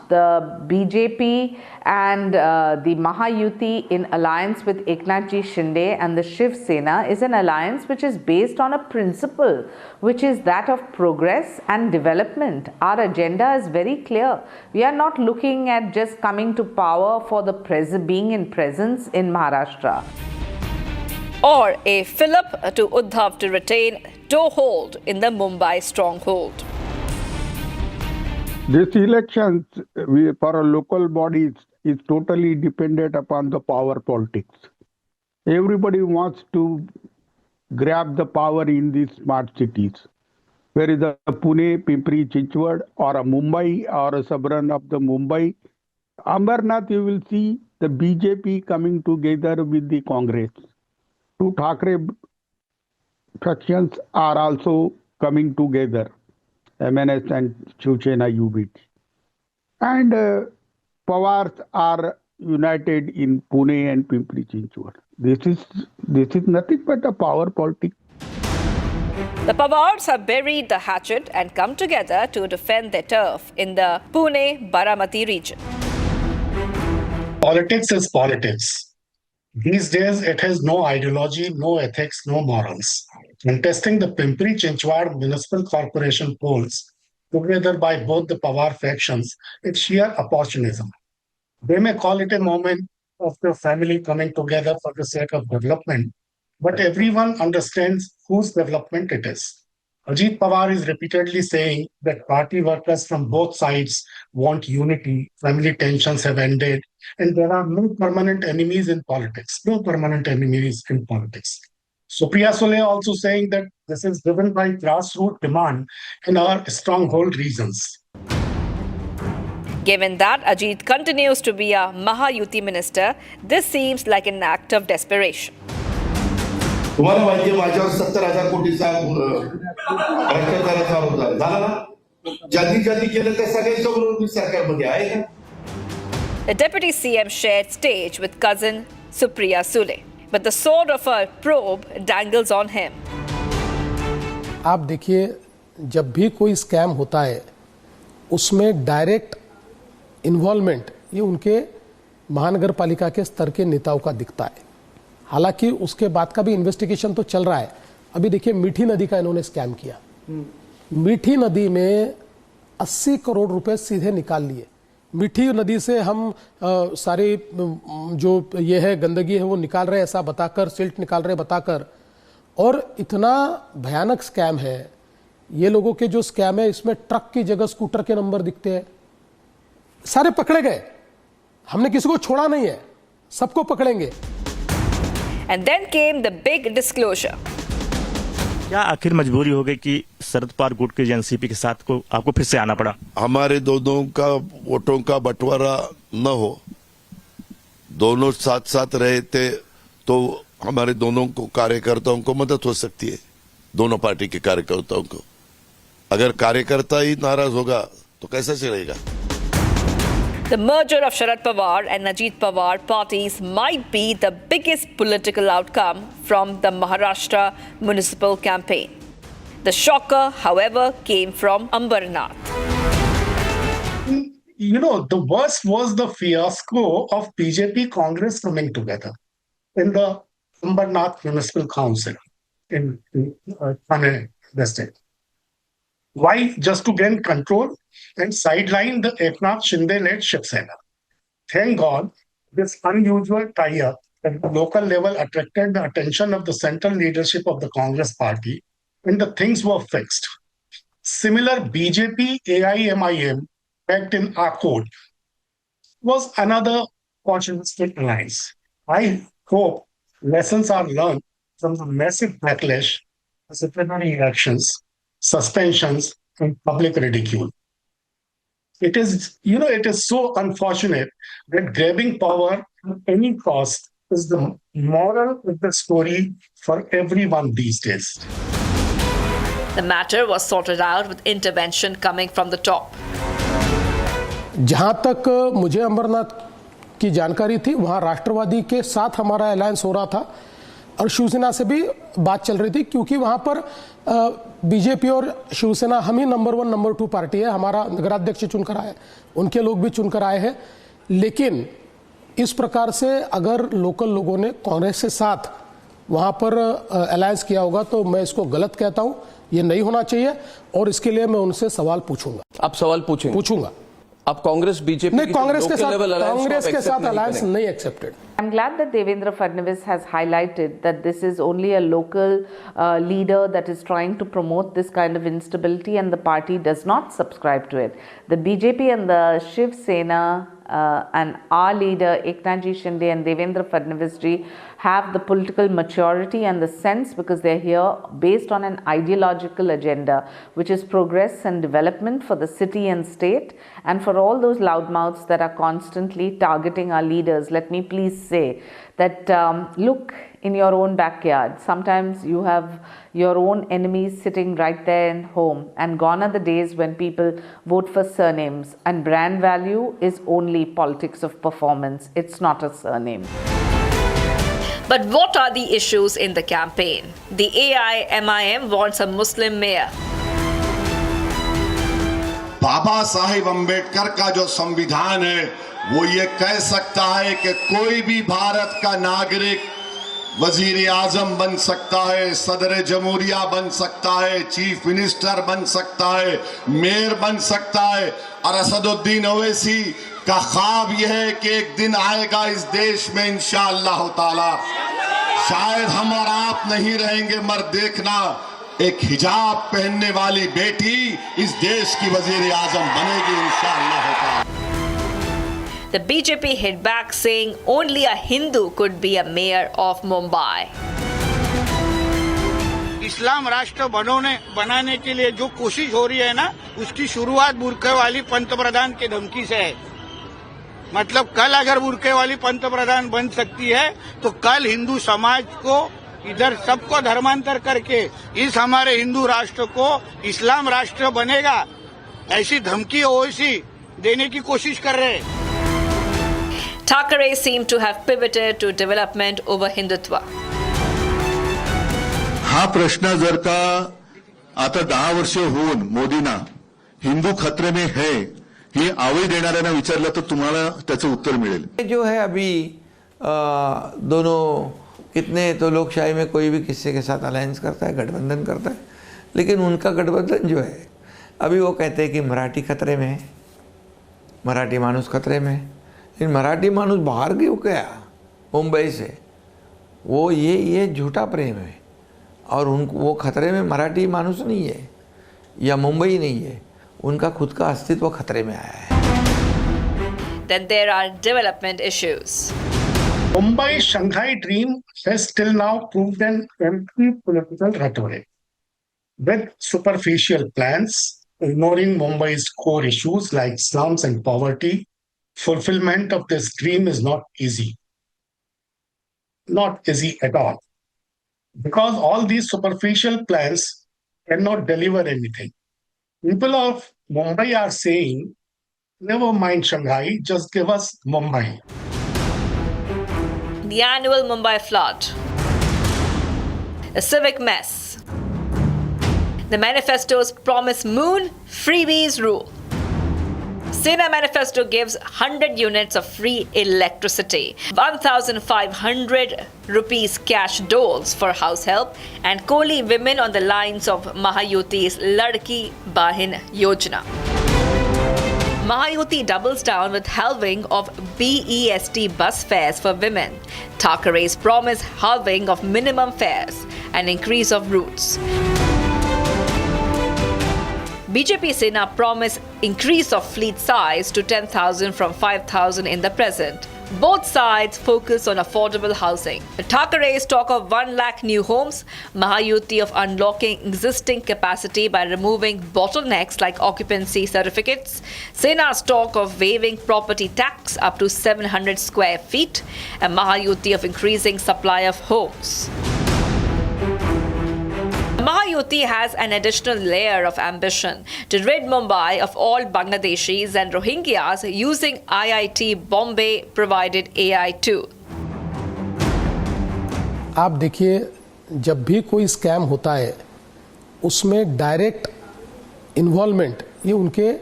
The BJP and the Mahayuti in alliance with Eknath Ji Shinde and the Shiv Sena is an alliance which is based on a principle, which is that of progress and development. Our agenda is very clear. We are not looking at just coming to power for the being in presence in Maharashtra. Or a fillip to Uddhav to retain toehold in the Mumbai stronghold. This elections for local bodies is totally dependent upon the power politics. Everybody wants to grab the power in these smart cities. Where is a Pune, Pimpri, Chinchwad, or a Mumbai, or a suburban of the Mumbai, Ambernath, you will see the BJP coming together with the Congress. Two Thackeray factions are also coming together, MNS and Shiv Sena UBT. And Pawars are united in Pune and Pimpri Chinchwad. This is nothing but a power politics. The Pawars have buried the hatchet and come together to defend their turf in the Pune-Baramati region. Politics is politics. These days, it has no ideology, no ethics, no morals. Contesting the Pimpri Chinchwad Municipal Corporation polls, together by both the Pawar factions, it's sheer opportunism. They may call it a moment of the family coming together for the sake of development, but everyone understands whose development it is. Ajit Pawar is repeatedly saying that party workers from both sides want unity, family tensions have ended, and there are no permanent enemies in politics. No permanent enemies in politics. Supriya Sule also saying that this is driven by grassroots demand and our stronghold reasons. Given that Ajit continues to be a Mahayuti minister, this seems like an act of desperation. तुम्हाला माहिती आहे माझ्यावर 70,000 कोटीचा भ्रष्टाचाराचा आरोप झाला ना ज्यांनी केलं त्या सगळ्यांच्या बरोबर मी सरकारमध्ये आहे का The Deputy CM shared stage with cousin Supriya Sule, but the sword of a probe dangles on him. आप देखिए जब भी कोई स्कैम होता है उसमें डायरेक्ट इन्वॉल्वमेंट ये उनके महानगर पालिका के स्तर के नेताओं का दिखता है। हालांकि उसके बाद का भी इन्वेस्टिगेशन तो चल रहा है। अभी देखिए मीठी नदी का इन्होंने स्कैम किया। मीठी नदी में 80 करोड़ रुपए सीधे निकाल लिए। मीठी नदी से हम सारी जो ये है गंदगी है वो निकाल रहे ऐसा बताकर, सिल्ट निकाल रहे बताकर, और इतना भयानक स्कैम है। ये लोगों के जो स्कैम है इसमें ट्रक की जगह स्कूटर के नंबर दिखते हैं। सारे पकड़े गए, हमने किसी को छोड़ा नहीं है, सबको पकड़ेंगे। And then came the big disclosure. क्या आखिर मजबूरी हो गई कि शरद पवार गुट के एनसीपी के साथ को आपको फिर से आना पड़ा? हमारे दोनों का वोटों का बंटवारा न हो, दोनों साथ साथ रहे थे तो हमारे दोनों को कार्यकर्ताओं को मदद हो सकती है, दोनों पार्टी के कार्यकर्ताओं को। अगर कार्यकर्ता ही नाराज होगा तो कैसे चलेगा? The merger of Sharad Pawar and Ajit Pawar parties might be the biggest political outcome from the Maharashtra municipal campaign. The shocker, however, came from Ambernath. You know, the worst was the fiasco of BJP Congress coming together in the Ambernath Municipal Council in Thane district. Why? Just to gain control and sideline the Eknath Shinde-led Shiv Sena. Thank God, this unusual tie-up at the local level attracted the attention of the central leadership of the Congress party, and the things were fixed. Similar BJP AIMIM backed in ACOD was another opportunistic alliance. I hope lessons are learned from the massive backlash, disciplinary actions, suspensions, and public ridicule. It is so unfortunate that grabbing power at any cost is the moral of the story for everyone these days. The matter was sorted out with intervention coming from the top. जहां तक मुझे अमरनाथ की जानकारी थी, वहां राष्ट्रवादी के साथ हमारा अलायंस हो रहा था और शिवसेना से भी बात चल रही थी, क्योंकि वहां पर बीजेपी और शिवसेना हम ही नंबर 1 नंबर 2 पार्टी है। हमारा नगराध्यक्ष चुनकर आए, उनके लोग भी चुनकर आए हैं। लेकिन इस प्रकार से अगर लोकल लोगों ने कांग्रेस के साथ वहां पर अलायंस किया होगा तो मैं इसको गलत कहता हूं। ये नहीं होना चाहिए और इसके लिए मैं उनसे सवाल पूछूंगा। आप सवाल पूछूंगा। आप कांग्रेस बीजेपी नहीं, कांग्रेस के साथ अलायंस नहीं accepted. I'm glad that Devendra Fadnavis has highlighted that this is only a local leader that is trying to promote this kind of instability and the party does not subscribe to it. The BJP and the Shiv Sena and our leader Eknath Ji Shinde and Devendra Fadnavis ji have the political maturity and the sense, because they're here based on an ideological agenda, which is progress and development for the city and state. And for all those loudmouths that are constantly targeting our leaders, let me please say that look in your own backyard. Sometimes you have your own enemies sitting right there in home, and gone are the days when people vote for surnames, and brand value is only politics of performance. It's not a surname. But what are the issues in the campaign? The AIMIM wants a Muslim mayor. बाबा साहिब अम्बेडकर का जो संविधान है वो ये कह सकता है कि कोई भी भारत का नागरिक वजीर आजम बन सकता है, सदर जमहूरिया बन सकता है, चीफ मिनिस्टर बन सकता है, मेयर बन सकता है। और असदुद्दीन ओवैसी का ख्वाब यह है कि एक दिन आएगा इस देश में इंशाअल्लाह ताला, शायद हम और आप नहीं रहेंगे मगर देखना, एक हिजाब पहनने वाली बेटी इस देश की वजीर आजम बनेगी इंशाअल्लाह ताला। The BJP hit back saying only a Hindu could be a mayor of Mumbai. इस्लाम राष्ट्र बनाने के लिए जो कोशिश हो रही है ना, उसकी शुरुआत बुरके वाली पंतप्रधान के धमकी से है। मतलब कल अगर बुरके वाली पंतप्रधान बन सकती है तो कल हिंदू समाज को इधर सबको धर्मांतर करके इस हमारे हिंदू राष्ट्र को इस्लाम राष्ट्र बनेगा, ऐसी धमकी ओवैसी देने की कोशिश कर रहे हैं। Thackeray seemed to have pivoted to development over Hindutva. हा प्रश्न जर का आता 10 वर्ष होऊन मोदींना हिंदू खतरे में है ही आवई देणाऱ्यांना विचारलं तर तुम्हाला त्याचं उत्तर मिळेल। जो है अभी दोनों कितने तो लोकशाही में कोई भी किसी के साथ अलायंस करता है, गठबंधन करता है, लेकिन उनका गठबंधन जो है अभी वो कहते हैं कि मराठी खतरे में है, मराठी मानुस खतरे में है। इन मराठी मानुस बाहर क्यों गया मुंबई से, वो ये झूठा प्रेम है और वो खतरे में मराठी मानुस नहीं है या मुंबई नहीं है, उनका खुद का अस्तित्व खतरे में आया है। Then there are development issues. Mumbai Shanghai dream has till now proved an empty political rhetoric, with superficial plans, ignoring Mumbai's core issues like slums and poverty. Fulfillment of this dream is not easy. Not easy at all. Because all these superficial plans cannot deliver anything. People of Mumbai are saying, never mind Shanghai, just give us Mumbai. The annual Mumbai flood. A civic mess. The manifestos promise moon, freebies rule. Sena manifesto gives 100 units of free electricity, 1,500 rupees cash doles for house help, and Koli women on the lines of Mahayuti's Ladki Bahin Yojana. Mahayuti doubles down with halving of BEST bus fares for women. Thackeray's promise halving of minimum fares and increase of routes. BJP Sena promise increase of fleet size to 10,000 from 5,000 in the present, Both sides focus on affordable housing. Thackeray's talk of 1 lakh new homes, Mahayuti of unlocking existing capacity by removing bottlenecks like occupancy certificates, Sena's talk of waiving property tax up to 700 square feet, and Mahayuti of increasing supply of homes. Mahayuti has an additional layer of ambition to rid Mumbai of all Bangladeshis and Rohingyas using IIT Bombay provided AI too. आप देखिए, जब भी कोई scam होता है उसमें direct involvement ये उनके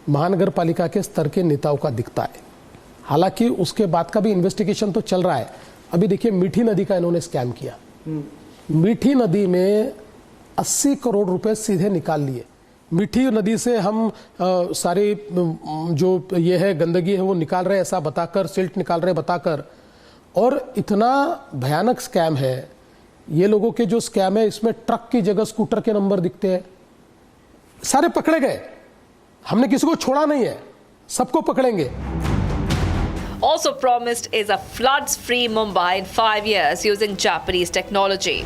महानगर पालिका के स्तर के नेताओं का दिखता है। हालांकि उसके बाद का भी इन्वेस्टिगेशन तो चल रहा है। अभी देखिए, मीठी नदी का इन्होंने स्कैम किया। मीठी नदी में 80 करोड़ रुपए सीधे निकाल लिए। मीठी नदी से हम सारी जो ये है गंदगी है वो निकाल रहे ऐसा बताकर, सिल्ट निकाल रहे बताकर, और इतना भयानक स्कैम है। ये लोगों के जो स्कैम है इसमें ट्रक की जगह स्कूटर के नंबर दिखते हैं। सारे पकड़े गए, हमने किसी को छोड़ा नहीं है, सबको पकड़ेंगे। Also promised is a floods-free Mumbai in 5 years using Japanese technology.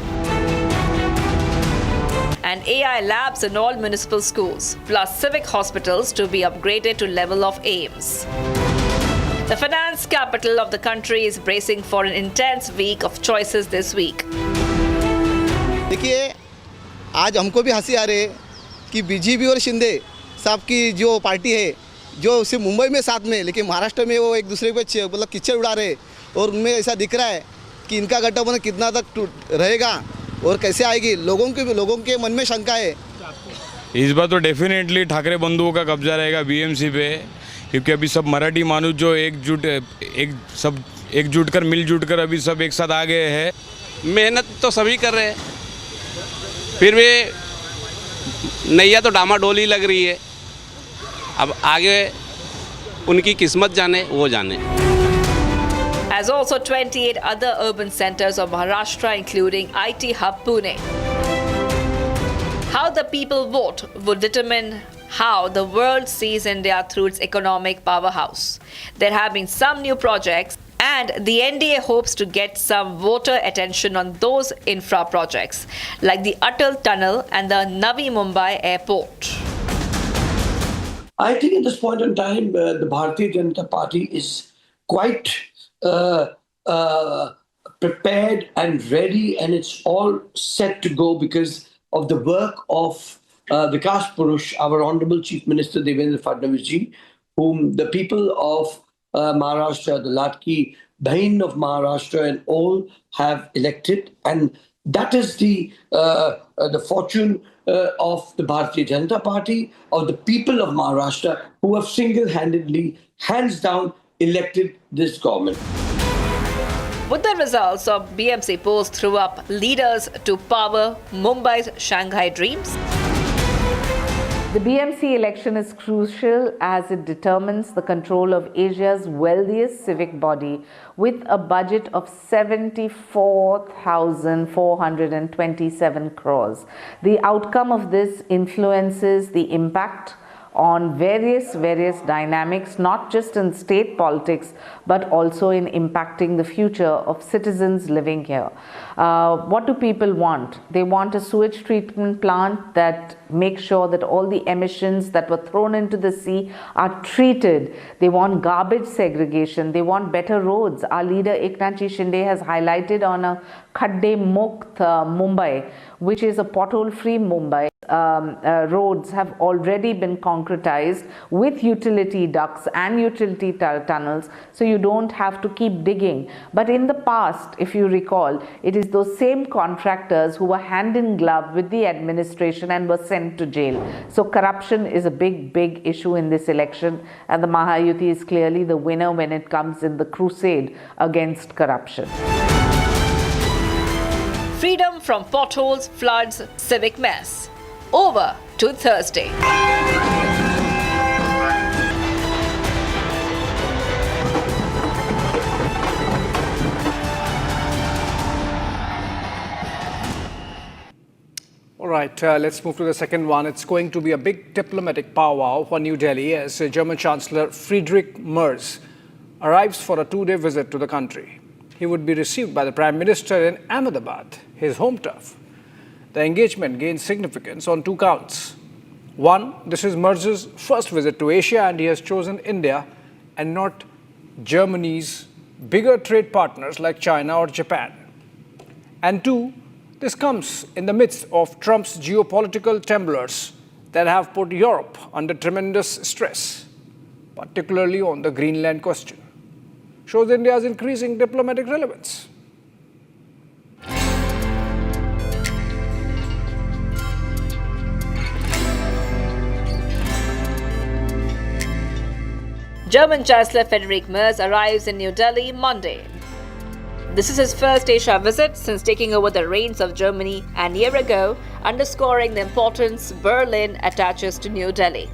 And AI labs in all municipal schools, plus civic hospitals to be upgraded to level of AIIMS. The finance capital of the country is bracing for an intense week of choices this week. देखिए, आज हमको भी हंसी आ रही है कि BJP और शिंदे साहब की जो पार्टी है, जो सिर्फ मुंबई में साथ में, लेकिन महाराष्ट्र में वो एक दूसरे पे मतलब कीचड़ उड़ा रहे, और उनमें ऐसा दिख रहा है कि इनका गठबंधन कितना तक रहेगा और कैसे आएगी। लोगों के मन में शंका है। इस बार तो डेफिनेटली ठाकरे बंधुओं का कब्जा रहेगा बीएमसी पे, क्योंकि अभी सब मराठी मानुस जो एकजुट कर मिलजुट कर अभी सब एक साथ आ गए हैं। मेहनत तो सभी कर रहे हैं, फिर भी नैया तो डामाडोल ही लग रही है। अब आगे उनकी किस्मत जाने, वो जाने। As also 28 other urban centers of Maharashtra, including IT hub Pune. How the people vote would determine how the world sees India through its economic powerhouse. There have been some new projects, and the NDA hopes to get some voter attention on those infra projects, like the Atal Tunnel and the Navi Mumbai Airport. I think at this point in time, the Bharatiya Janata Party is quite prepared and ready, and it's all set to go because of the work of Vikas Purush, our Honorable Chief Minister Devendra Fadnavis ji, whom the people of Maharashtra, the Latki Bahin of Maharashtra and all have elected. And that is the fortune of the Bharatiya Janata Party, of the people of Maharashtra, who have single-handedly, hands down, elected this government. Would the results of BMC polls throw up leaders to power Mumbai's Shanghai dreams? The BMC election is crucial as it determines the control of Asia's wealthiest civic body with a budget of 74,427 crores. The outcome of this influences the impact on various dynamics, not just in state politics, but also in impacting the future of citizens living here. What do people want? They want a sewage treatment plant that makes sure that all the emissions that were thrown into the sea are treated. They want garbage segregation. They want better roads. Our leader Eknath Shinde has highlighted on a Khadde Mukt Mumbai, which is a pothole-free Mumbai. Roads have already been concretized with utility ducts and utility tunnels, so you don't have to keep digging. But in the past, if you recall, it is those same contractors who were hand in glove with the administration and were sent to jail. So corruption is a big issue in this election, and the Mahayuti is clearly the winner when it comes in the crusade against corruption. Freedom from potholes, floods, civic mess. Over to Thursday. All right, let's move to the second one. It's going to be a big diplomatic powwow for New Delhi as German Chancellor Friedrich Merz arrives for a 2-day visit to the country. He would be received by the Prime Minister in Ahmedabad, his home turf. The engagement gains significance on 2 counts. One, this is Merz's first visit to Asia and he has chosen India and not Germany's bigger trade partners like China or Japan. And 2, this comes in the midst of Trump's geopolitical tumblers that have put Europe under tremendous stress, particularly on the Greenland question. Shows India's increasing diplomatic relevance. German Chancellor Friedrich Merz arrives in New Delhi Monday. This is his first Asia visit since taking over the reins of Germany a year ago, underscoring the importance Berlin attaches to New Delhi.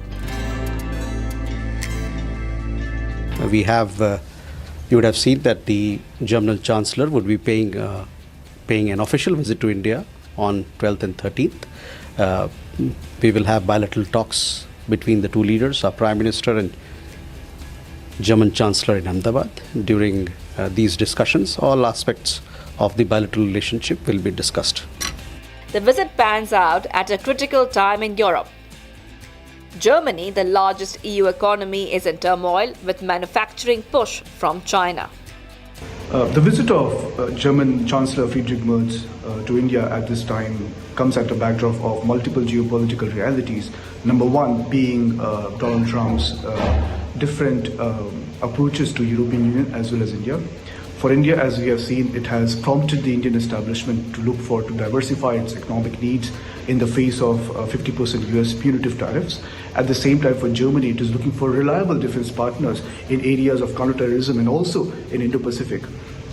You would have seen that the German Chancellor would be paying an official visit to India on 12th and 13th. We will have bilateral talks between the 2 leaders, our Prime Minister and German Chancellor in Ahmedabad. During these discussions, all aspects of the bilateral relationship will be discussed. The visit pans out at a critical time in Europe. Germany, the largest EU economy, is in turmoil with manufacturing push from China. The visit of German Chancellor Friedrich Merz to India at this time comes at a backdrop of multiple geopolitical realities. Number one being Donald Trump's different approaches to European Union as well as India. For India, as we have seen, it has prompted the Indian establishment to diversify its economic needs in the face of 50% US punitive tariffs. At the same time, for Germany, it is looking for reliable defense partners in areas of counterterrorism and also in Indo-Pacific.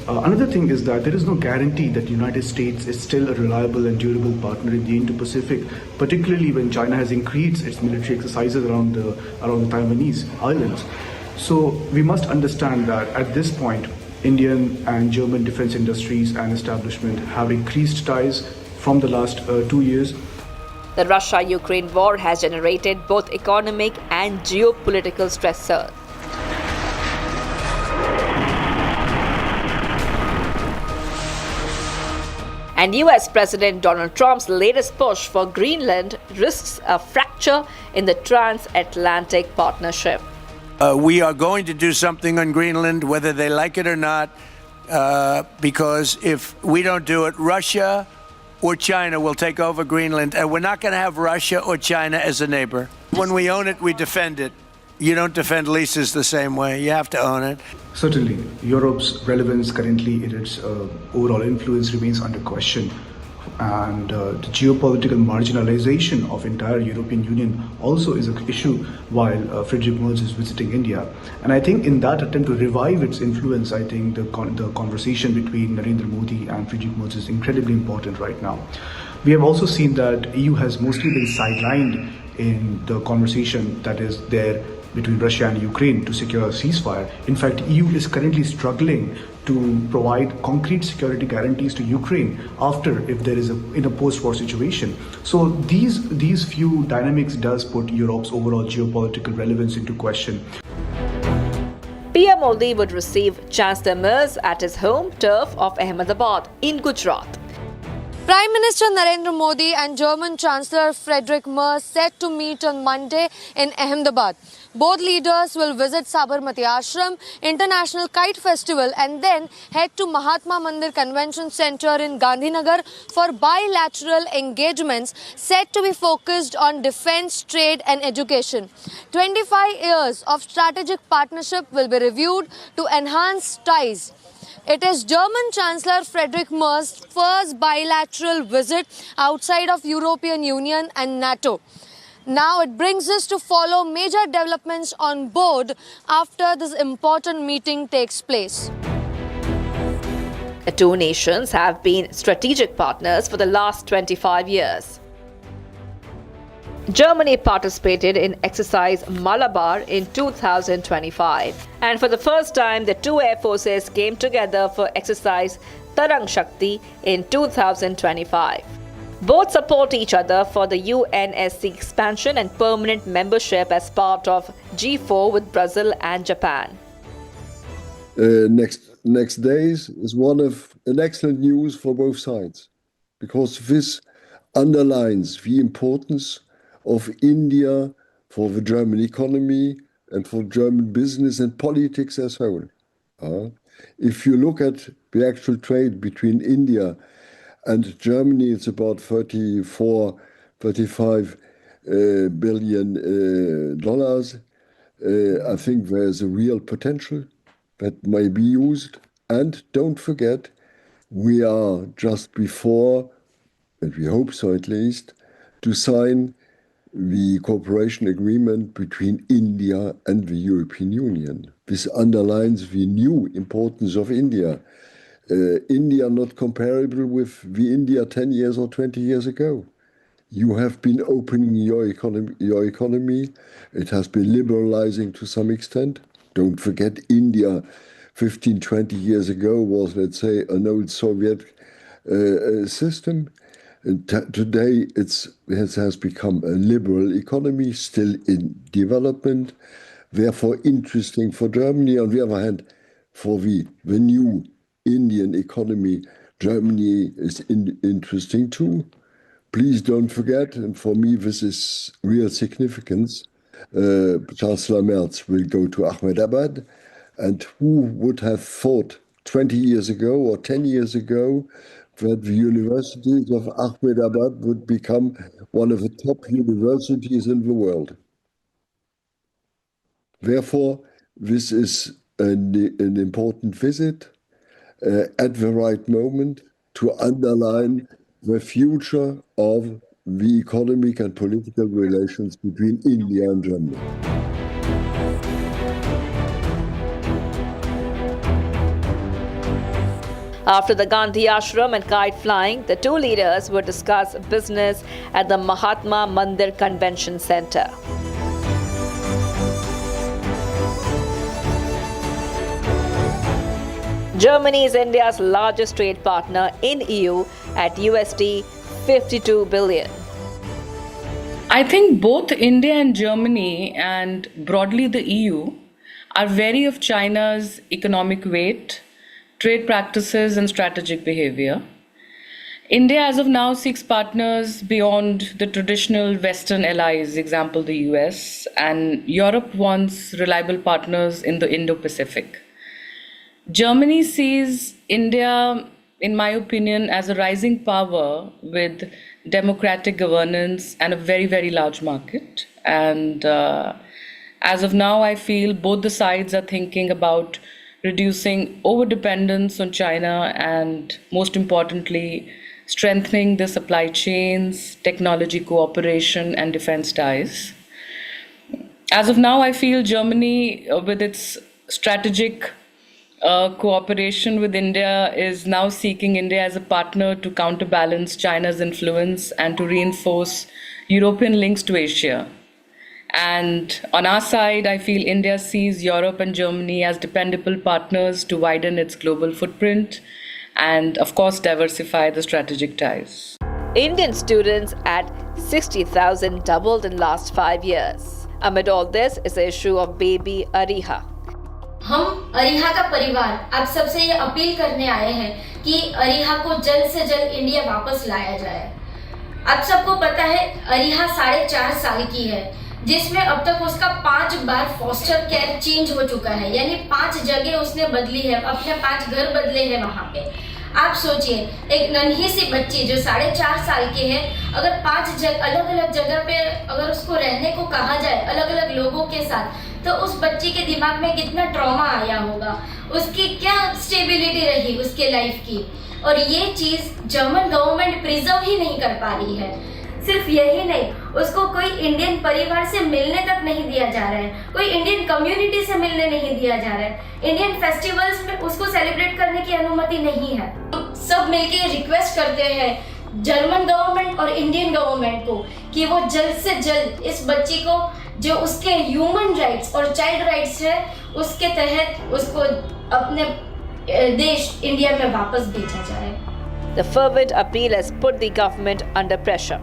Another thing is that there is no guarantee that the United States is still a reliable and durable partner in the Indo-Pacific, particularly when China has increased its military exercises around the Taiwanese islands. So we must understand that at this point, Indian and German defense industries and establishment have increased ties from the last 2 years. The Russia-Ukraine war has generated both economic and geopolitical stressors. And US President Donald Trump's latest push for Greenland risks a fracture in the transatlantic partnership. We are going to do something on Greenland, whether they like it or not, because if we don't do it, Russia or China will take over Greenland, and we're not going to have Russia or China as a neighbor. When we own it, we defend it. You don't defend leases the same way. You have to own it. Certainly, Europe's relevance currently in its overall influence remains under question. And the geopolitical marginalization of entire European Union also is an issue while Friedrich Merz is visiting India. And I think in that attempt to revive its influence, I think the conversation between Narendra Modi and Friedrich Merz is incredibly important right now. We have also seen that EU has mostly been sidelined in the conversation that is there between Russia and Ukraine to secure a ceasefire. In fact, EU is currently struggling to provide concrete security guarantees to Ukraine after if there is in a post-war situation. So these few dynamics does put Europe's overall geopolitical relevance into question. PM Modi would receive Chancellor Merz at his home turf of Ahmedabad in Gujarat. Prime Minister Narendra Modi and German Chancellor Friedrich Merz set to meet on Monday in Ahmedabad. Both leaders will visit Sabarmati Ashram, International Kite Festival and then head to Mahatma Mandir Convention Centre in Gandhinagar for bilateral engagements set to be focused on defence, trade and education. 25 years of strategic partnership will be reviewed to enhance ties. It is German Chancellor Friedrich Merz's first bilateral visit outside of European Union and NATO. Now it brings us to follow major developments on board after this important meeting takes place. The two nations have been strategic partners for the last 25 years. Germany participated in exercise Malabar in 2025, and for the first time the two air forces came together for exercise Tarang Shakti in 2025. Both support each other for the UNSC expansion and permanent membership as part of G4 with Brazil and Japan. next days is an excellent news for both sides, because this underlines the importance of India for the German economy and for German business and politics as a whole. If you look at the actual trade between India and Germany, it's about $35 billion. I think there's a real potential that may be used. And don't forget, we are just before, and we hope so at least, to sign the cooperation agreement between India and the European Union. This underlines the new importance of India. India not comparable with the India 10 years or 20 years ago. You have been opening your economy. It has been liberalizing to some extent. Don't forget, India 15, 20 years ago was, let's say, an old Soviet system. And today it has become a liberal economy, still in development, therefore interesting for Germany. On the other hand, for the new Indian economy, Germany is interesting too. Please don't forget, and for me this is real significance, Chancellor Merz will go to Ahmedabad, and who would have thought 20 years ago or 10 years ago that the universities of Ahmedabad would become one of the top universities in the world. Therefore, this is an important visit at the right moment to underline the future of the economic and political relations between India and Germany. After the Gandhi Ashram and kite flying, the two leaders would discuss business at the Mahatma Mandir Convention Center. Germany is India's largest trade partner in EU at USD 52 billion. I think both India and Germany, and broadly the EU, are wary of China's economic weight, trade practices and strategic behavior. India as of now seeks partners beyond the traditional Western allies, example the US, and Europe wants reliable partners in the Indo-Pacific. Germany sees India, in my opinion, as a rising power with democratic governance and a very, very large market. And as of now, I feel both the sides are thinking about reducing over-dependence on China and, most importantly, strengthening the supply chains, technology cooperation, and defense ties. As of now, I feel Germany, with its strategic cooperation with India, is now seeking India as a partner to counterbalance China's influence and to reinforce European links to Asia. And on our side, I feel India sees Europe and Germany as dependable partners to widen its global footprint and, of course, diversify the strategic ties. Indian students at 60,000 doubled in last 5 years. Amid all this is the issue of baby Ariha. हम अरिहा का परिवार आप सबसे ये appeal करने आए हैं कि अरिहा को जल्द से जल्द इंडिया वापस लाया जाए। आप सबको पता है अरिहा 4.5 साल की है, जिसमें अब तक उसका 5 बार फॉस्टर केयर चेंज हो चुका है, यानी 5 जगह उसने बदली है, अपने 5 घर बदले हैं वहाँ पे। आप सोचिए, एक नन्ही सी बच्ची जो 4.5 साल की है, अगर 5 अलग अलग जगह पे अगर उसको रहने को कहा जाए अलग अलग लोगों के साथ, तो उस बच्ची के दिमाग में कितना ट्रॉमा आया होगा, उसकी क्या स्टेबिलिटी रही उसके लाइफ की। और ये चीज़ जर्मन गवर्नमेंट प्रिजर्व ही नहीं कर पा रही है। सिर्फ यही नहीं, उसको कोई इंडियन परिवार से मिलने तक नहीं दिया जा रहा है, कोई इंडियन कम्युनिटी से मिलने नहीं दिया जा रहा है, इंडियन फेस्टिवल्स में उसको सेलिब्रेट करने की अनुमति नहीं है। सब मिलके रिक्वेस्ट करते हैं जर्मन गवर्नमेंट और इंडियन गवर्नमेंट को कि वो जल्द से जल्द इस बच्ची को, जो उसके ह्यूमन राइट्स और चाइल्ड राइट्स है, उसके तहत उसको अपने देश इंडिया में वापस भेजा जाए। The fervent appeal has put the government under pressure.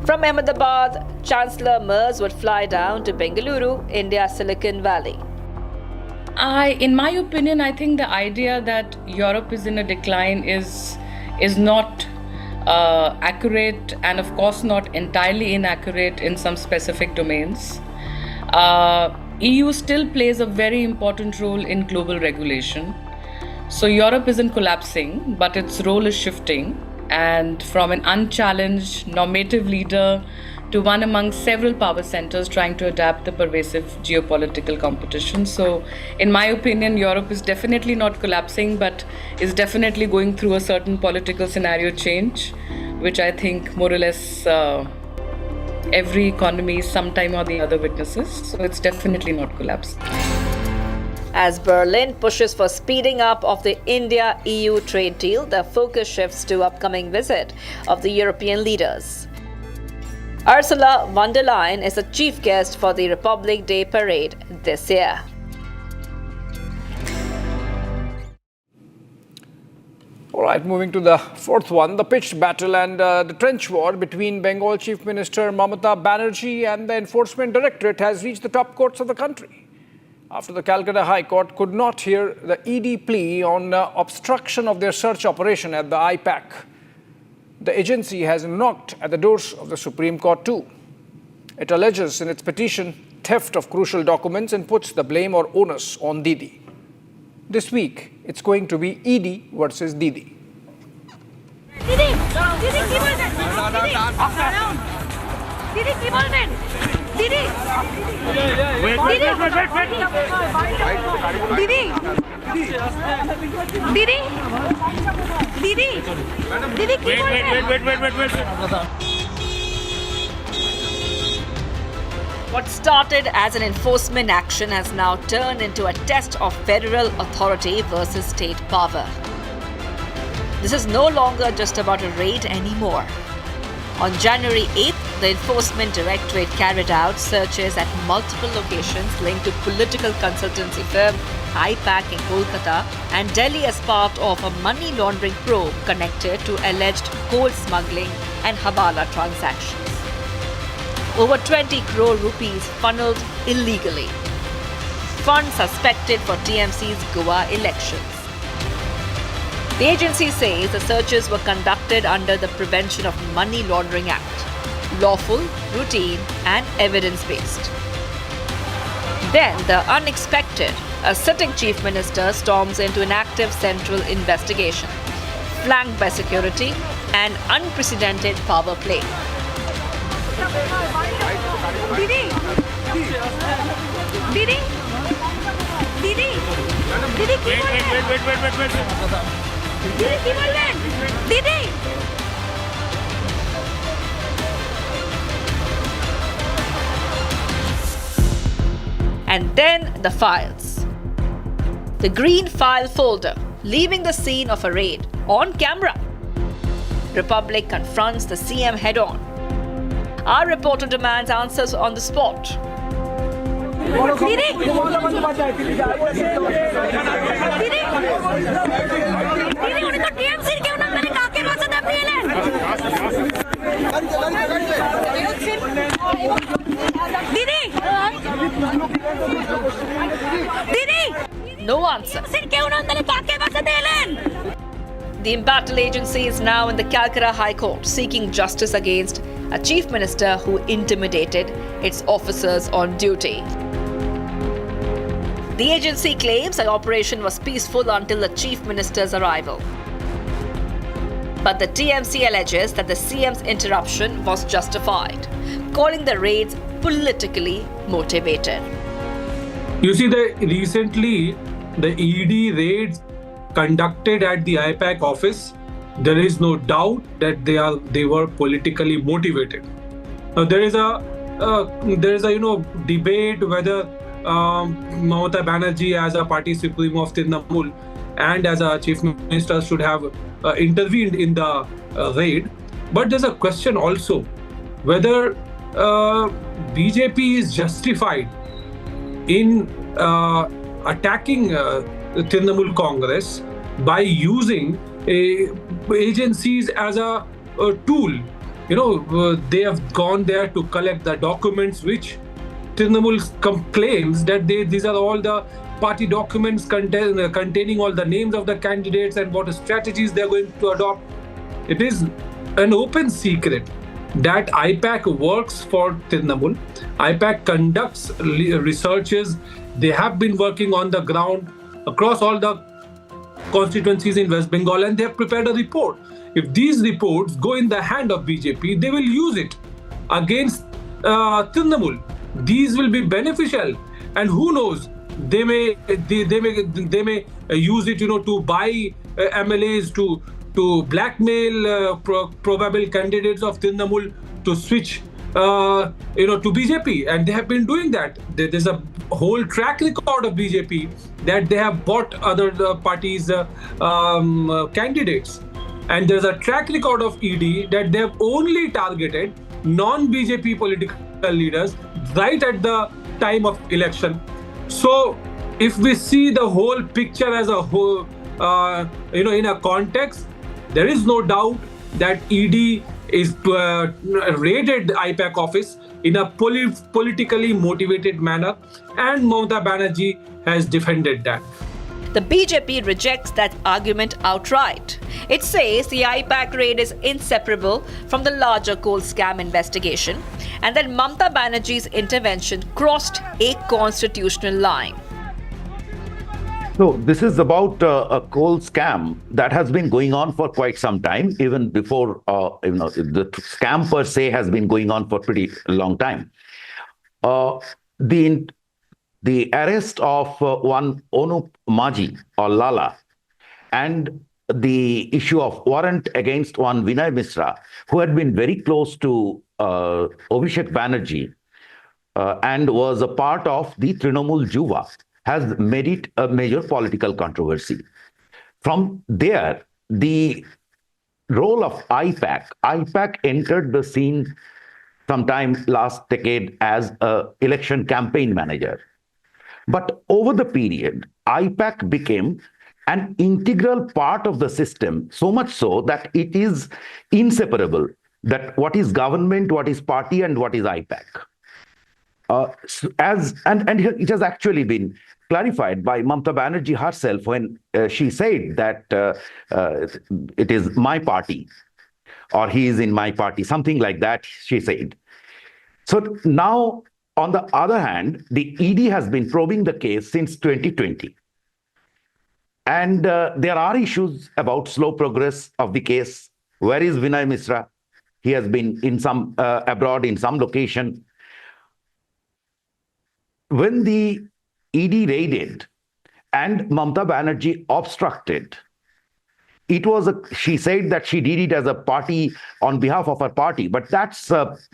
From Ahmedabad, Chancellor Merz would fly down to Bengaluru, India's Silicon Valley. In my opinion, I think the idea that Europe is in a decline is not accurate, and of course not entirely inaccurate in some specific domains. EU still plays a very important role in global regulation. So Europe isn't collapsing, but its role is shifting, and from an unchallenged normative leader to one among several power centers trying to adapt the pervasive geopolitical competition. So in my opinion, Europe is definitely not collapsing, but is definitely going through a certain political scenario change, which I think more or less every economy sometime or the other witnesses. So it's definitely not collapsing. As Berlin pushes for speeding up of the India-EU trade deal, the focus shifts to upcoming visit of the European leaders. Ursula von der Leyen is the chief guest for the Republic Day parade this year. All right, moving to the fourth one, the pitched battle and the trench war between Bengal Chief Minister Mamata Banerjee and the Enforcement Directorate has reached the top courts of the country, after the Calcutta High Court could not hear the ED plea on obstruction of their search operation at the IPAC. The agency has knocked at the doors of the Supreme Court too. It alleges in its petition theft of crucial documents and puts the blame or onus on Didi. This week, it's going to be ED versus Didi. Didi, কি বলবেন? Didi কি বলবেন? Didi, What started as an enforcement action has now turned into a test of federal authority versus state power. This is no longer just about a raid anymore. On January 8th, the Enforcement Directorate carried out searches at multiple locations linked to political consultancy firm IPAC in Kolkata and Delhi as part of a money laundering probe connected to alleged gold smuggling and Hawala transactions. Over 20 crore rupees funneled illegally. Funds suspected for TMC's Goa elections. The agency says the searches were conducted under the Prevention of Money Laundering Act, lawful, routine, and evidence-based. Then the unexpected, a sitting chief minister storms into an active central investigation, flanked by security and unprecedented power play. Didi, Didi, Didi, Didi, wait. Didi, কি বলবেন? Didi. And then the files. The green file folder, leaving the scene of a raid on camera. Republic confronts the CM head-on. Our reporter demands answers on the spot. Didi. উনি তো টিএমসির কেউ না মানে কাকে বাঁচাতে আপনি এলেন? দিদি দিদি No answer. কেউ না তাহলে কাকে বাঁচাতে এলেন? The embattled agency is now in the Calcutta High Court seeking justice against a chief minister who intimidated its officers on duty. The agency claims the operation was peaceful until the chief minister's arrival. But the TMC alleges that the CM's interruption was justified, calling the raids politically motivated. You see, recently the ED raids conducted at the IPAC office, there is no doubt that they were politically motivated. Now there is a debate whether Mamata Banerjee as a party supremo of Trinamool and as a chief minister should have intervened in the raid. But there's a question also whether BJP is justified in attacking Trinamool Congress by using agencies as a tool. They have gone there to collect the documents which Trinamool claims that these are all the party documents containing all the names of the candidates and what strategies they are going to adopt. It is an open secret that IPAC works for Trinamool. IPAC conducts researches. They have been working on the ground across all the constituencies in West Bengal, and they have prepared a report. If these reports go in the hand of BJP, they will use it against Trinamool. These will be beneficial, and who knows, they may use it, to buy MLAs, to blackmail probable candidates of Trinamool to switch to BJP, and they have been doing that. There's a whole track record of BJP that they have bought other parties' candidates, and there's a track record of ED that they have only targeted non-BJP political leaders right at the time of election. So, if we see the whole picture as a whole, in a context, there is no doubt that ED is raided IPAC office in a politically motivated manner, and Mamata Banerjee has defended that. The BJP rejects that argument outright. It says the IPAC raid is inseparable from the larger coal scam investigation and that Mamata Banerjee's intervention crossed a constitutional line. So this is about a coal scam that has been going on for quite some time, even before the scam per se has been going on for pretty long time. The arrest of one Onup Maji or Lala, and the issue of warrant against one Vinay Misra, who had been very close to Abhishek Banerjee and was a part of the Trinamool Juba, has made it a major political controversy. From there, the role of IPAC entered the scene sometime last decade as an election campaign manager. But over the period, IPAC became an integral part of the system, so much so that it is inseparable, that what is government, what is party, and what is IPAC. And it has actually been clarified by Mamata Banerjee herself when she said that it is my party, or he is in my party, something like that, she said. So now, on the other hand, the ED has been probing the case since 2020. And there are issues about slow progress of the case. Where is Vinay Misra? He has been in some abroad in some location. When the ED raided and Mamata Banerjee obstructed, she said that she did it as a party on behalf of her party, but that's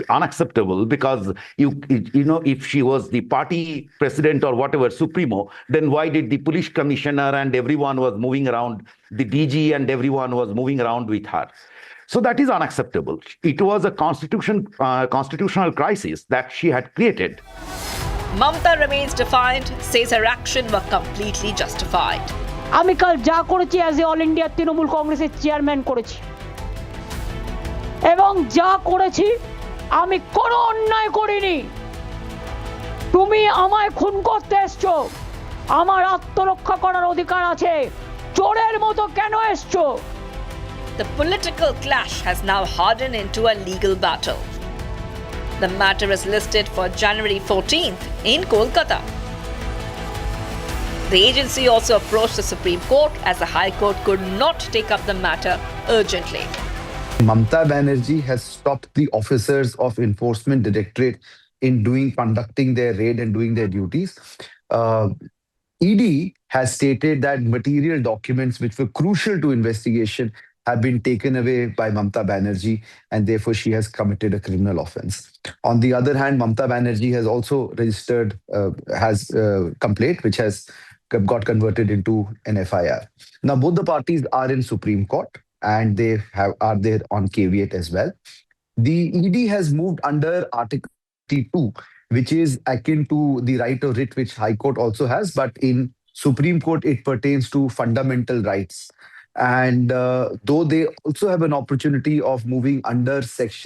unacceptable, because if she was the party president or whatever, supremo, then why did the police commissioner and everyone was moving around, the DG and everyone was moving around with her? So that is unacceptable. It was a constitutional crisis that she had created. Mamata remains defiant, says her action was completely justified. আমি কাল যা করেছি as a all India Trinamool কংগ্রেসের chairman করেছি, এবং যা করেছি আমি কোনো অন্যায় করিনি। তুমি আমায় খুন করতে এসছো, আমার আত্মরক্ষা করার অধিকার আছে, চোরের মতো কেন এসছো? The political clash has now hardened into a legal battle. The matter is listed for January 14th in Kolkata. The agency also approached the Supreme Court as the High Court could not take up the matter urgently. Mamata Banerjee has stopped the officers of Enforcement Directorate in conducting their raid and doing their duties. ED has stated that material documents which were crucial to investigation have been taken away by Mamata Banerjee, and therefore she has committed a criminal offence. On the other hand, Mamata Banerjee has also registered, complaint which has got converted into an FIR. Now, both the parties are in Supreme Court, and they are there on caveat as well. The ED has moved under Article 2, which is akin to the right of writ, which High Court also has, but in Supreme Court, it pertains to fundamental rights. And though they also have an opportunity of moving under